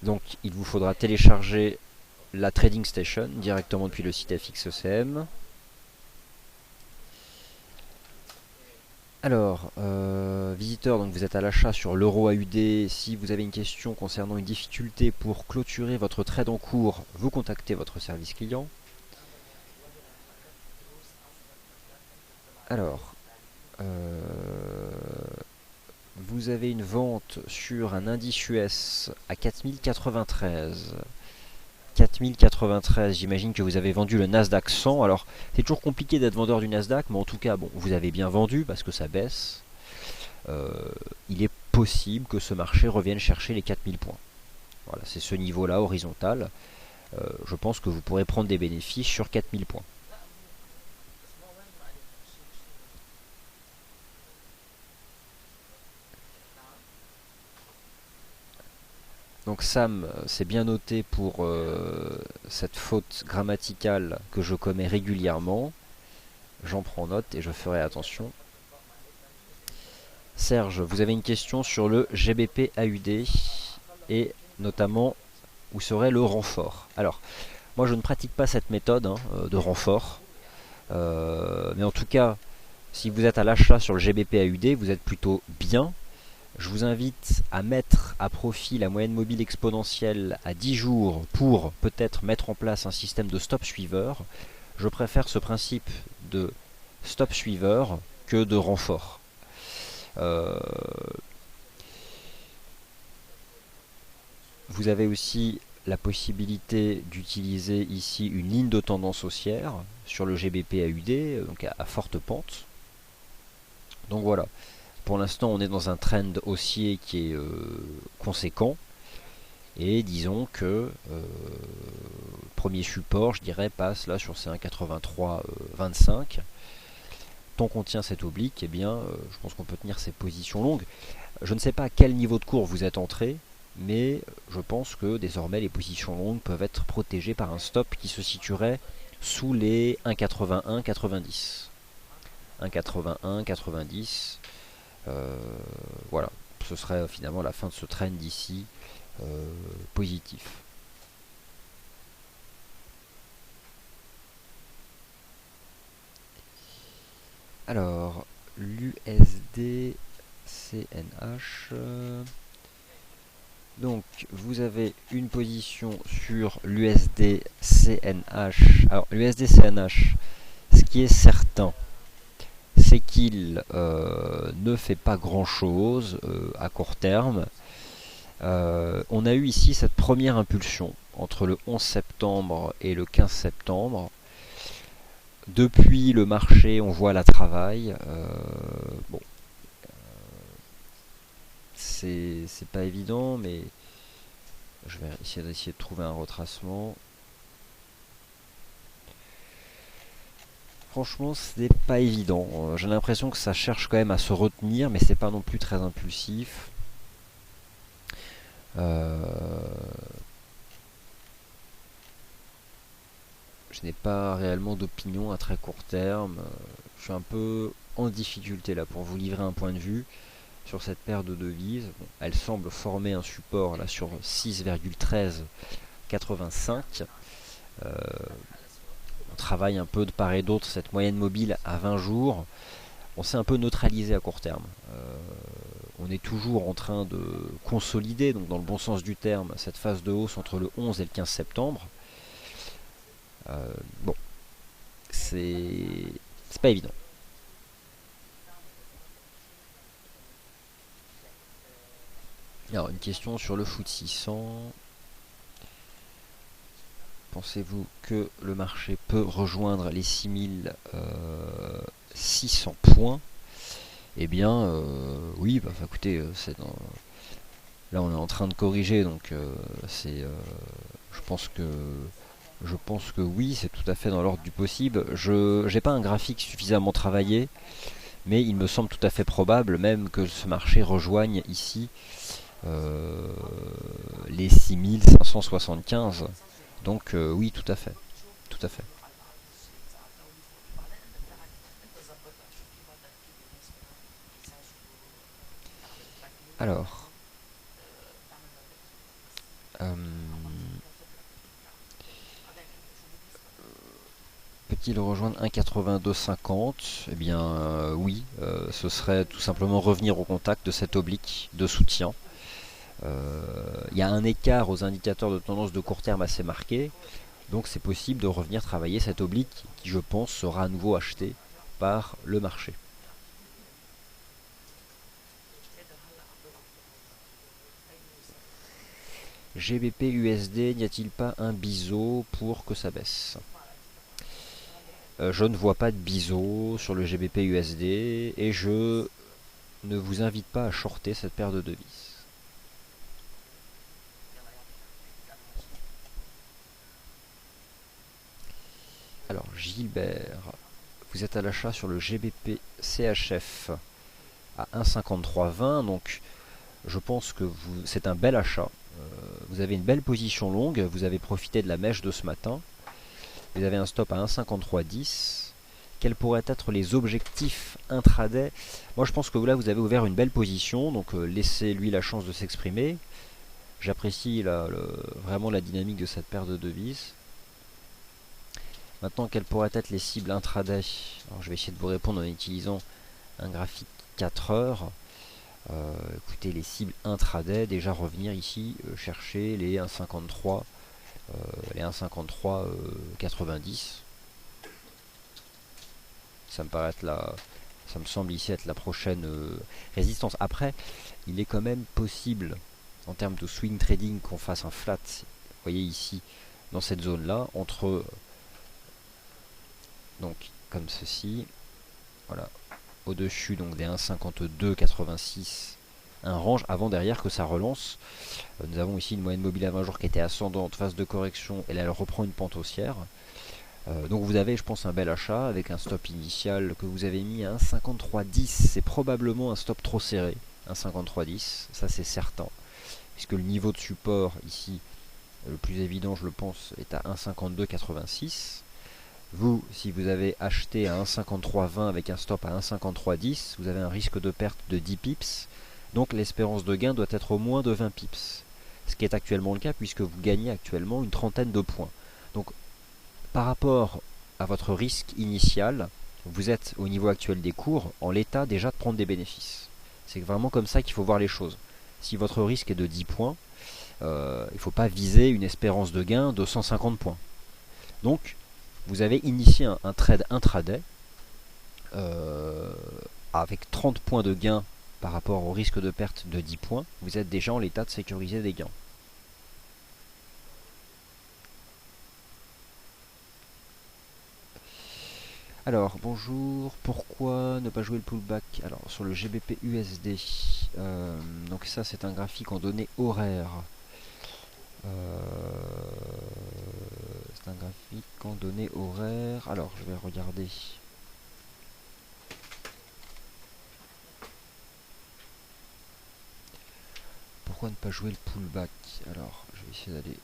Donc il vous faudra télécharger la Trading Station directement depuis le site FXECM. Alors, visiteur, donc vous êtes à l'achat sur l'euro AUD. Si vous avez une question concernant une difficulté pour clôturer votre trade en cours, vous contactez votre service client. Alors, vous avez une vente sur un indice US à 4093. 4093, j'imagine que vous avez vendu le Nasdaq 100. Alors, c'est toujours compliqué d'être vendeur du Nasdaq, mais en tout cas, bon, vous avez bien vendu parce que ça baisse. Il est possible que ce marché revienne chercher les 4000 points. Voilà, c'est ce niveau-là, horizontal. Je pense que vous pourrez prendre des bénéfices sur 4000 points. Donc Sam, c'est bien noté pour cette faute grammaticale que je commets régulièrement. J'en prends note et je ferai attention. Serge, vous avez une question sur le GBP AUD et notamment où serait le renfort. Alors, moi je ne pratique pas cette méthode de renfort, mais en tout cas, si vous êtes à l'achat sur le GBP AUD, vous êtes plutôt bien. Je vous invite à mettre à profit la moyenne mobile exponentielle à 10 jours pour peut-être mettre en place un système de stop suiveur. Je préfère ce principe de stop suiveur que de renfort. Vous avez aussi la possibilité d'utiliser ici une ligne de tendance haussière sur le GBP AUD, donc à forte pente. Donc voilà, pour l'instant on est dans un trend haussier qui est conséquent. Et disons que premier support, je dirais, passe là sur ces 1,8325. Tant qu'on tient cette oblique, eh bien, je pense qu'on peut tenir ces positions longues. Je ne sais pas à quel niveau de cours vous êtes entré, mais je pense que désormais les positions longues peuvent être protégées par un stop qui se situerait sous les 1,8190. 1,8190. Voilà, ce serait finalement la fin de ce trend d'ici positif. Alors, l'USD CNH. Donc, vous avez une position sur l'USD CNH. Alors, l'USD CNH, ce qui est certain, c'est qu'il ne fait pas grand-chose à court terme. On a eu ici cette première impulsion entre le 11 septembre et le 15 septembre. Depuis le marché, on voit la travail. Bon, c'est pas évident, mais je vais essayer de trouver un retracement. Franchement, c'est pas évident. J'ai l'impression que ça cherche quand même à se retenir, mais c'est pas non plus très impulsif. Je n'ai pas réellement d'opinion à très court terme. Je suis un peu en difficulté là pour vous livrer un point de vue sur cette paire de devises. Bon, elle semble former un support là sur 6,1385. On travaille un peu de part et d'autre cette moyenne mobile à 20 jours. On s'est un peu neutralisé à court terme. On est toujours en train de consolider, donc dans le bon sens du terme, cette phase de hausse entre le 11 et le 15 septembre. Bon, c'est pas évident. Alors, une question sur le FTSE 600. Pensez-vous que le marché peut rejoindre les 6600 points? Eh bien, oui, bah, écoutez, là on est en train de corriger, donc je pense que oui, c'est tout à fait dans l'ordre du possible. Je n'ai pas un graphique suffisamment travaillé, mais il me semble tout à fait probable même que ce marché rejoigne ici les 6575. Donc oui, tout à fait. Tout à fait. Alors, euh, peut-il rejoindre 1,8250? Eh bien, oui, ce serait tout simplement revenir au contact de cet oblique de soutien. Il y a un écart aux indicateurs de tendance de court terme assez marqué, donc c'est possible de revenir travailler cet oblique qui, je pense, sera à nouveau acheté par le marché. GBP USD, n'y a-t-il pas un biseau pour que ça baisse? Je ne vois pas de biseau sur le GBP USD et je ne vous invite pas à shorter cette paire de devises. Alors Gilbert, vous êtes à l'achat sur le GBP CHF à 1,5320, donc je pense que c'est un bel achat. Vous avez une belle position longue, vous avez profité de la mèche de ce matin, vous avez un stop à 1,5310. Quels pourraient être les objectifs intraday? Moi je pense que là vous avez ouvert une belle position, donc laissez-lui la chance de s'exprimer. J'apprécie vraiment la dynamique de cette paire de devises. Maintenant, quelles pourraient être les cibles intraday? Alors, je vais essayer de vous répondre en utilisant un graphique 4 heures. Écoutez, les cibles intraday, déjà revenir ici, chercher les 1,53, les 1,53,90. Ça me paraît être ça me semble ici être la prochaine résistance. Après, il est quand même possible, en termes de swing trading, qu'on fasse un flat. Vous voyez ici, dans cette zone-là, entre donc comme ceci, voilà, au-dessus donc des 1,52,86, un range avant derrière que ça relance. Nous avons ici une moyenne mobile à 20 jours qui était ascendante, phase de correction, et là elle reprend une pente haussière. Donc vous avez, je pense, un bel achat avec un stop initial que vous avez mis à 1,5310. C'est probablement un stop trop serré, 1,5310, ça c'est certain, puisque le niveau de support ici, le plus évident je le pense, est à 1,5286. Vous, si vous avez acheté à 1,5320 avec un stop à 1,5310, vous avez un risque de perte de 10 pips. Donc l'espérance de gain doit être au moins de 20 pips. Ce qui est actuellement le cas puisque vous gagnez actuellement une trentaine de points. Donc par rapport à votre risque initial, vous êtes au niveau actuel des cours en l'état déjà de prendre des bénéfices. C'est vraiment comme ça qu'il faut voir les choses. Si votre risque est de 10 points, il ne faut pas viser une espérance de gain de 150 points. Donc vous avez initié un trade intraday avec 30 points de gain par rapport au risque de perte de 10 points. Vous êtes déjà en l'état de sécuriser des gains. Alors, bonjour, pourquoi ne pas jouer le pullback? Alors, sur le GBP USD, donc ça c'est un graphique en données horaires. C'est un graphique en données horaires. Alors, je vais regarder. Pourquoi ne pas jouer le pullback? Alors, je vais essayer d'aller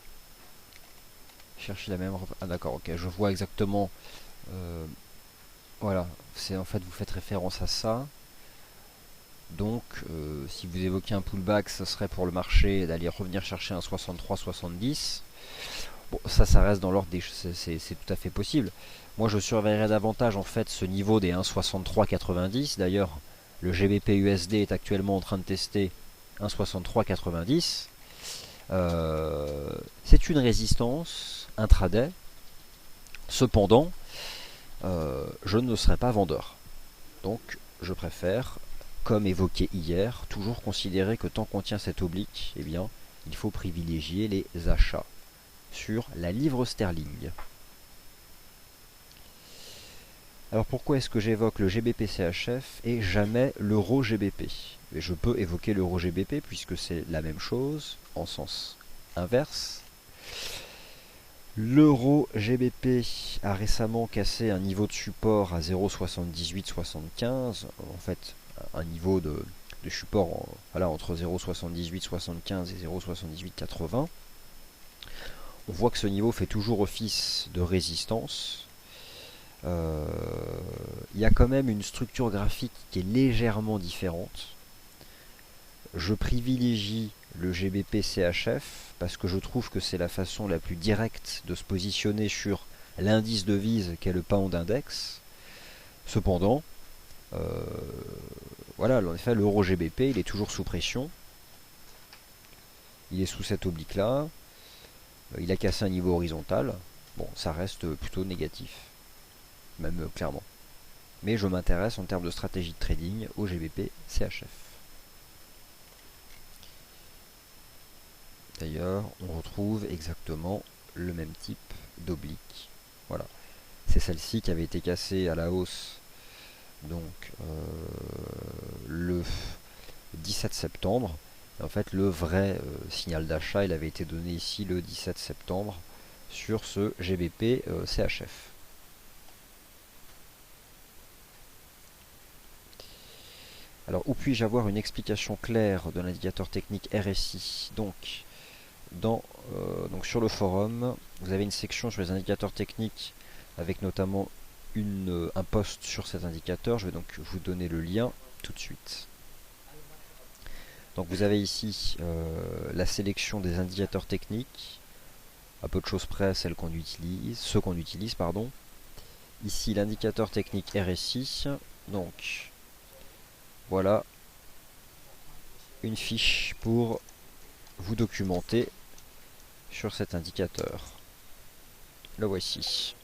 chercher la même... Ah d'accord, ok, je vois exactement... voilà, c'est en fait, vous faites référence à ça. Donc, si vous évoquez un pullback, ce serait pour le marché d'aller revenir chercher un 63-70. Bon, ça reste dans l'ordre des... C'est tout à fait possible. Moi, je surveillerais davantage, en fait, ce niveau des 1,6390. D'ailleurs, le GBP USD est actuellement en train de tester 1,6390. C'est une résistance intraday. Cependant, je ne serai pas vendeur. Donc, je préfère, comme évoqué hier, toujours considérer que tant qu'on tient cette oblique, eh bien, il faut privilégier les achats sur la livre sterling. Alors pourquoi est-ce que j'évoque le GBP CHF et jamais l'euro GBP? Et je peux évoquer l'euro GBP puisque c'est la même chose en sens inverse. L'euro GBP a récemment cassé un niveau de support à 0,7875. En fait, un niveau de support voilà, entre 0,7875 et 0,7880. On voit que ce niveau fait toujours office de résistance. Il y a quand même une structure graphique qui est légèrement différente. Je privilégie le GBP CHF parce que je trouve que c'est la façon la plus directe de se positionner sur l'indice de devise qu'est le pound index. Cependant, voilà, en effet, l'euro GBP, il est toujours sous pression. Il est sous cette oblique là. Il a cassé un niveau horizontal. Bon, ça reste plutôt négatif, même clairement. Mais je m'intéresse en termes de stratégie de trading au GBP CHF. D'ailleurs, on retrouve exactement le même type d'oblique. Voilà. C'est celle-ci qui avait été cassée à la hausse donc le 17 septembre. Et en fait, le vrai signal d'achat, il avait été donné ici le 17 septembre sur ce GBP CHF. Alors, où puis-je avoir une explication claire de l'indicateur technique RSI? Donc, sur le forum, vous avez une section sur les indicateurs techniques avec notamment un post sur cet indicateur. Je vais donc vous donner le lien tout de suite. Donc vous avez ici la sélection des indicateurs techniques, à peu de choses près ceux qu'on utilise, pardon. Ici l'indicateur technique RSI. Donc voilà une fiche pour vous documenter sur cet indicateur. Le voici.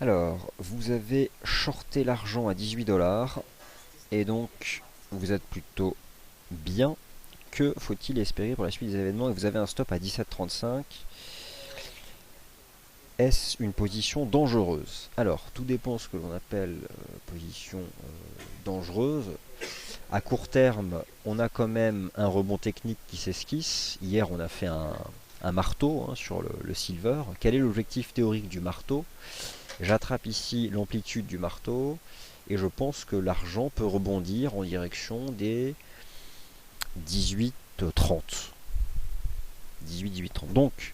Alors, vous avez shorté l'argent à 18 $, et donc vous êtes plutôt bien. Que faut-il espérer pour la suite des événements? Et vous avez un stop à 17,35. Est-ce une position dangereuse? Alors, tout dépend de ce que l'on appelle position dangereuse. À court terme, on a quand même un rebond technique qui s'esquisse. Hier, on a fait un marteau sur le silver. Quel est l'objectif théorique du marteau? J'attrape ici l'amplitude du marteau et je pense que l'argent peut rebondir en direction des 18,30. 18,30. Donc,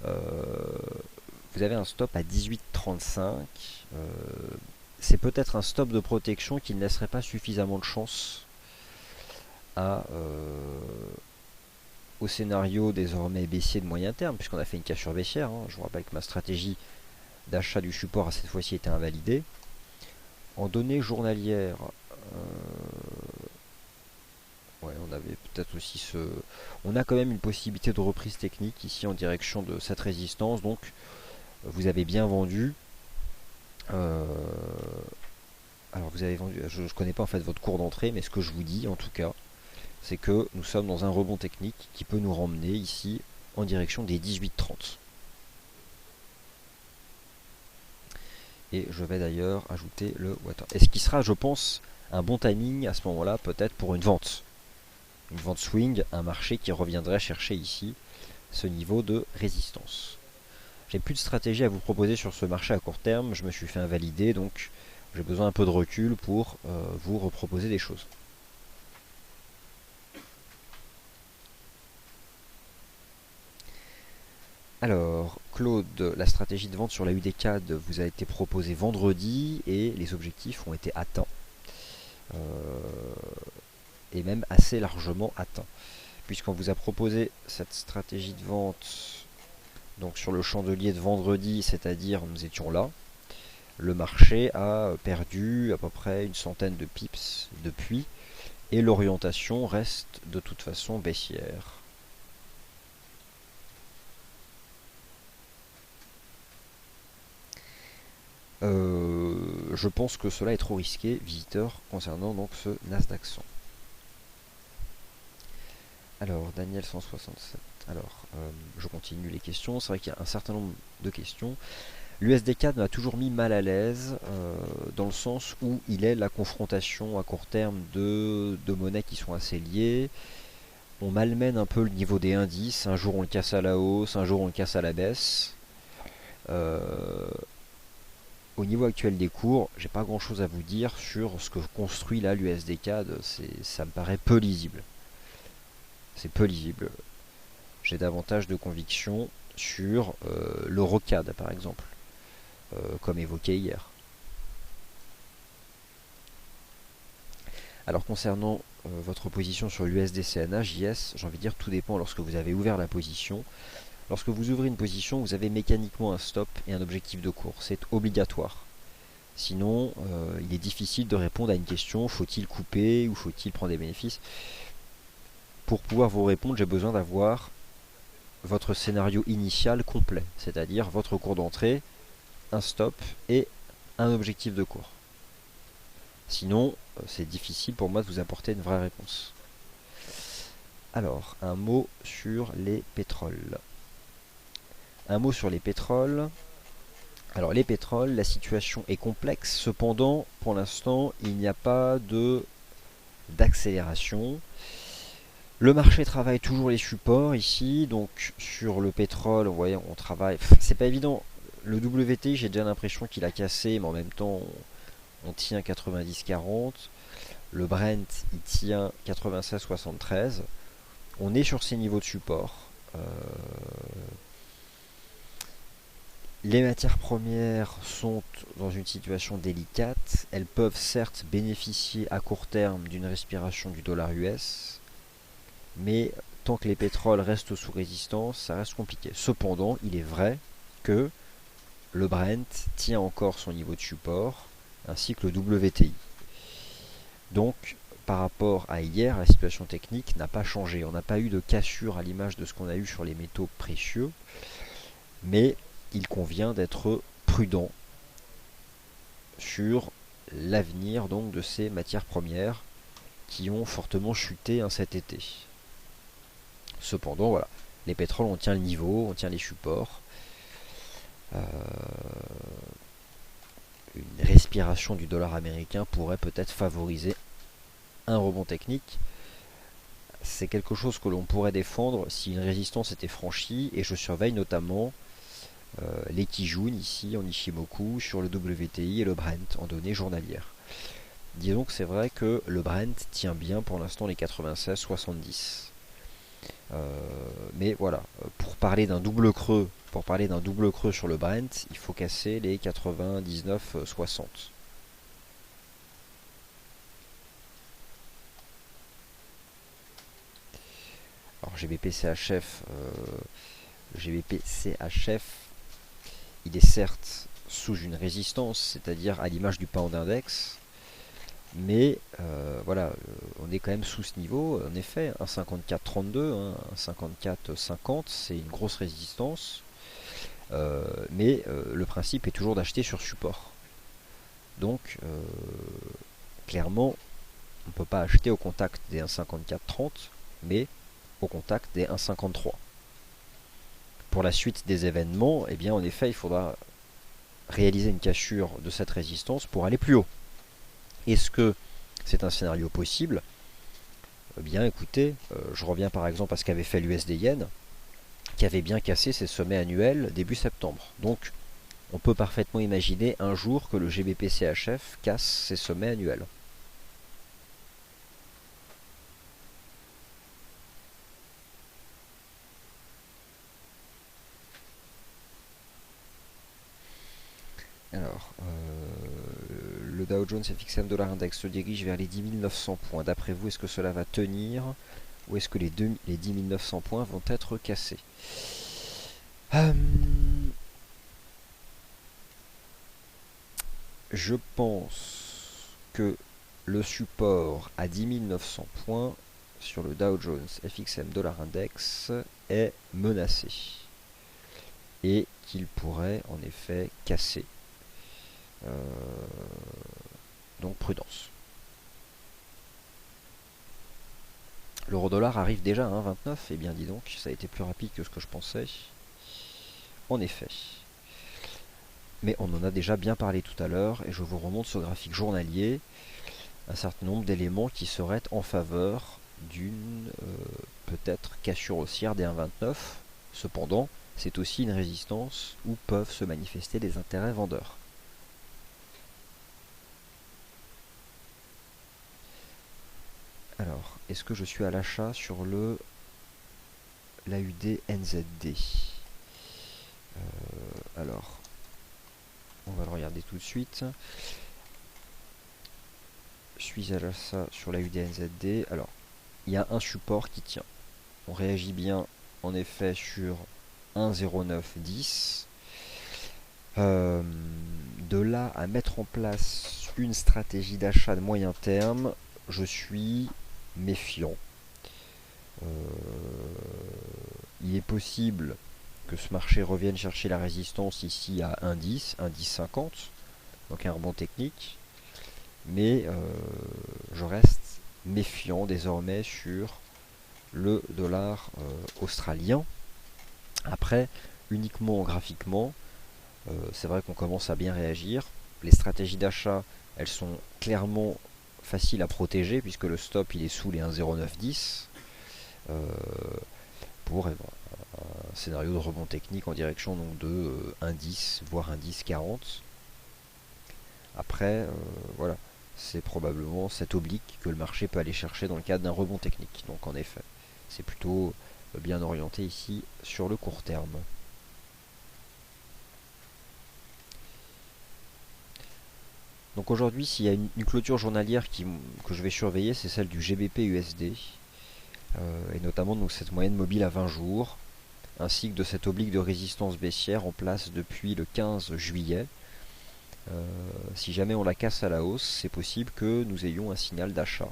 vous avez un stop à 18,35. C'est peut-être un stop de protection qui ne laisserait pas suffisamment de chance au scénario désormais baissier de moyen terme, puisqu'on a fait une cassure baissière. Je vous rappelle que ma stratégie d'achat du support à cette fois-ci était invalidée. En données journalières, on avait peut-être aussi on a quand même une possibilité de reprise technique ici en direction de cette résistance. Donc vous avez bien vendu. Alors vous avez vendu. Je ne connais pas en fait votre cours d'entrée, mais ce que je vous dis en tout cas, c'est que nous sommes dans un rebond technique qui peut nous ramener ici en direction des 18,30. Et je vais d'ailleurs ajouter le water. Et ce qui sera, je pense, un bon timing à ce moment-là, peut-être pour une vente. Une vente swing, un marché qui reviendrait chercher ici ce niveau de résistance. J'ai plus de stratégie à vous proposer sur ce marché à court terme. Je me suis fait invalider, donc j'ai besoin un peu de recul pour vous reproposer des choses. Alors, Claude, la stratégie de vente sur la UDCAD vous a été proposée vendredi et les objectifs ont été atteints. Et même assez largement atteints. Puisqu'on vous a proposé cette stratégie de vente donc sur le chandelier de vendredi, c'est-à-dire nous étions là. Le marché a perdu à peu près une centaine de pips depuis et l'orientation reste de toute façon baissière. Je pense que cela est trop risqué, visiteur, concernant donc ce Nasdaq 100. Alors, Daniel 167. Alors, je continue les questions. C'est vrai qu'il y a un certain nombre de questions. L'USD4 m'a toujours mis mal à l'aise, dans le sens où il est la confrontation à court terme de monnaies qui sont assez liées. On malmène un peu le niveau des indices. Un jour on le casse à la hausse, un jour on le casse à la baisse. Au niveau actuel des cours, j'ai pas grand chose à vous dire sur ce que construit là l'USD4. Ça me paraît peu lisible. C'est peu lisible. j'ai davantage de conviction sur le ROCAD par exemple, comme évoqué hier. Alors concernant votre position sur l'USD-CNH, JS, j'ai envie de dire tout dépend lorsque vous avez ouvert la position. Lorsque vous ouvrez une position, vous avez mécaniquement un stop et un objectif de cours. C'est obligatoire. Sinon, il est difficile de répondre à une question, faut-il couper ou faut-il prendre des bénéfices? Pour pouvoir vous répondre, j'ai besoin d'avoir votre scénario initial complet, c'est-à-dire votre cours d'entrée, un stop et un objectif de cours. Sinon, c'est difficile pour moi de vous apporter une vraie réponse. Alors, un mot sur les pétroles. Un mot sur les pétroles. Alors les pétroles, la situation est complexe, cependant, pour l'instant, il n'y a pas d'accélération. Le marché travaille toujours les supports ici, donc sur le pétrole, vous voyez, on travaille. C'est pas évident. Le WTI, j'ai déjà l'impression qu'il a cassé, mais en même temps, on tient 90-40. Le Brent, il tient 96-73. On est sur ces niveaux de support. Les matières premières sont dans une situation délicate. Elles peuvent certes bénéficier à court terme d'une respiration du dollar US, mais tant que les pétroles restent sous résistance, ça reste compliqué. Cependant, il est vrai que le Brent tient encore son niveau de support, ainsi que le WTI. Donc, par rapport à hier, la situation technique n'a pas changé. On n'a pas eu de cassure à l'image de ce qu'on a eu sur les métaux précieux, mais il convient d'être prudent sur l'avenir donc de ces matières premières qui ont fortement chuté cet été. Cependant, voilà, les pétroles, on tient le niveau, on tient les supports. Une respiration du dollar américain pourrait peut-être favoriser un rebond technique. C'est quelque chose que l'on pourrait défendre si une résistance était franchie, et je surveille notamment les Kijun ici en Ishimoku sur le WTI et le Brent en données journalières. Disons que c'est vrai que le Brent tient bien pour l'instant les 96-70. Mais voilà, pour parler d'un double creux sur le Brent, il faut casser les 99-60. Alors GBP CHF, le GBP CHF, il est certes sous une résistance, c'est-à-dire à l'image du pound index, mais voilà, on est quand même sous ce niveau. En effet, un 54,32, un 54,50, c'est une grosse résistance, mais le principe est toujours d'acheter sur support. Donc, clairement, on ne peut pas acheter au contact des 1,5430, mais au contact des 1,53. Pour la suite des événements, eh bien, en effet, il faudra réaliser une cassure de cette résistance pour aller plus haut. Est-ce que c'est un scénario possible? Eh bien, écoutez, je reviens par exemple à ce qu'avait fait l'USD Yen, qui avait bien cassé ses sommets annuels début septembre. Donc, on peut parfaitement imaginer un jour que le GBP CHF casse ses sommets annuels. Alors, le Dow Jones FXM Dollar Index se dirige vers les 10 900 points. D'après vous, est-ce que cela va tenir ou est-ce que les 10 900 points vont être cassés? Je pense que le support à 10 900 points sur le Dow Jones FXM Dollar Index est menacé et qu'il pourrait en effet casser. Donc prudence. L'euro-dollar arrive déjà à 1,29, et bien dis donc, ça a été plus rapide que ce que je pensais. En effet. Mais on en a déjà bien parlé tout à l'heure, et je vous remonte ce graphique journalier, un certain nombre d'éléments qui seraient en faveur d'une peut-être cassure haussière des 1,29. Cependant, c'est aussi une résistance où peuvent se manifester des intérêts vendeurs. Alors, est-ce que je suis à l'achat sur le l'AUD NZD. Alors, on va le regarder tout de suite. Je suis à ça sur l'AUD NZD. Alors, il y a un support qui tient. On réagit bien en effet sur 1,0910. De là à mettre en place une stratégie d'achat de moyen terme, je suis méfiant. Il est possible que ce marché revienne chercher la résistance ici à 1,10, 1,1050, donc un rebond technique, mais je reste méfiant désormais sur le dollar australien. Après, uniquement graphiquement, c'est vrai qu'on commence à bien réagir. Les stratégies d'achat, elles sont clairement faciles à protéger puisque le stop il est sous les 1,0910 pour un scénario de rebond technique en direction donc de 1,10 voire 1,1040. Après, voilà, c'est probablement cette oblique que le marché peut aller chercher dans le cadre d'un rebond technique. Donc en effet, c'est plutôt bien orienté ici sur le court terme. Donc aujourd'hui, s'il y a une clôture journalière que je vais surveiller, c'est celle du GBP USD, et notamment donc cette moyenne mobile à 20 jours, ainsi que de cette oblique de résistance baissière en place depuis le 15 juillet. Si jamais on la casse à la hausse, c'est possible que nous ayons un signal d'achat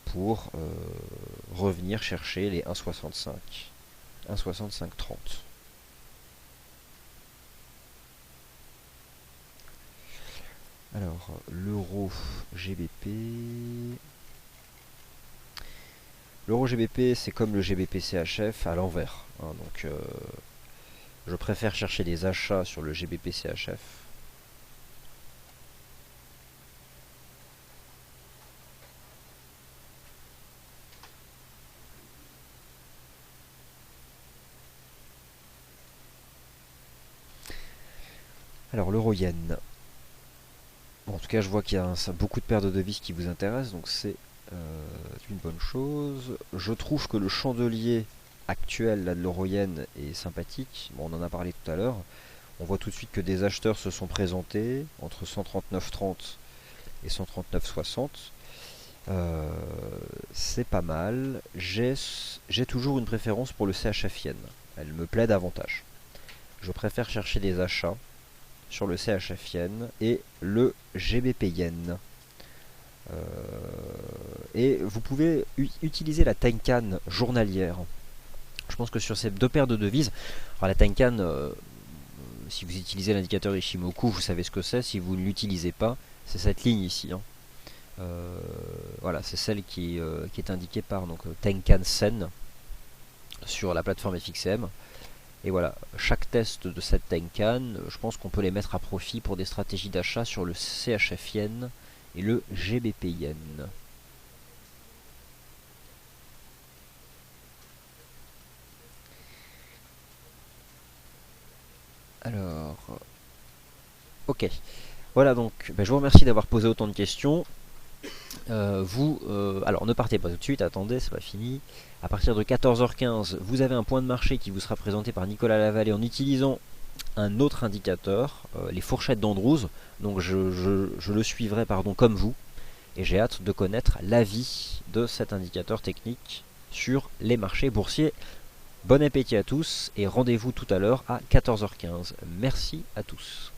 pour revenir chercher les 1,65, 1,6530. Alors, l'euro GBP. L'euro GBP, c'est comme le GBP CHF à l'envers. Hein, donc, je préfère chercher des achats sur le GBP CHF. Alors, l'euro yen. Bon, en tout cas, je vois qu'il y a beaucoup de paires de devises qui vous intéressent, donc c'est une bonne chose. Je trouve que le chandelier actuel là, de l'euro yen est sympathique. Bon, on en a parlé tout à l'heure. On voit tout de suite que des acheteurs se sont présentés entre 139,30 et 139,60. C'est pas mal. J'ai toujours une préférence pour le CHF yen. Elle me plaît davantage. Je préfère chercher des achats sur le CHF yen et le GBP yen. Et vous pouvez utiliser la Tenkan journalière. Je pense que sur ces deux paires de devises, alors la Tenkan, si vous utilisez l'indicateur Ishimoku, vous savez ce que c'est. Si vous ne l'utilisez pas, c'est cette ligne ici. Hein. Voilà, c'est celle qui est indiquée par donc, Tenkan Sen sur la plateforme FXM. Et voilà, chaque test de cette Tenkan, je pense qu'on peut les mettre à profit pour des stratégies d'achat sur le CHF yen et le GBP yen. Alors, ok. Voilà donc, je vous remercie d'avoir posé autant de questions. Alors ne partez pas tout de suite, attendez, c'est pas fini. À partir de 14h15, vous avez un point de marché qui vous sera présenté par Nicolas Lavallée en utilisant un autre indicateur, les fourchettes d'Andrews. Donc je le suivrai comme vous, et j'ai hâte de connaître l'avis de cet indicateur technique sur les marchés boursiers. Bon appétit à tous et rendez-vous tout à l'heure à 14h15. Merci à tous.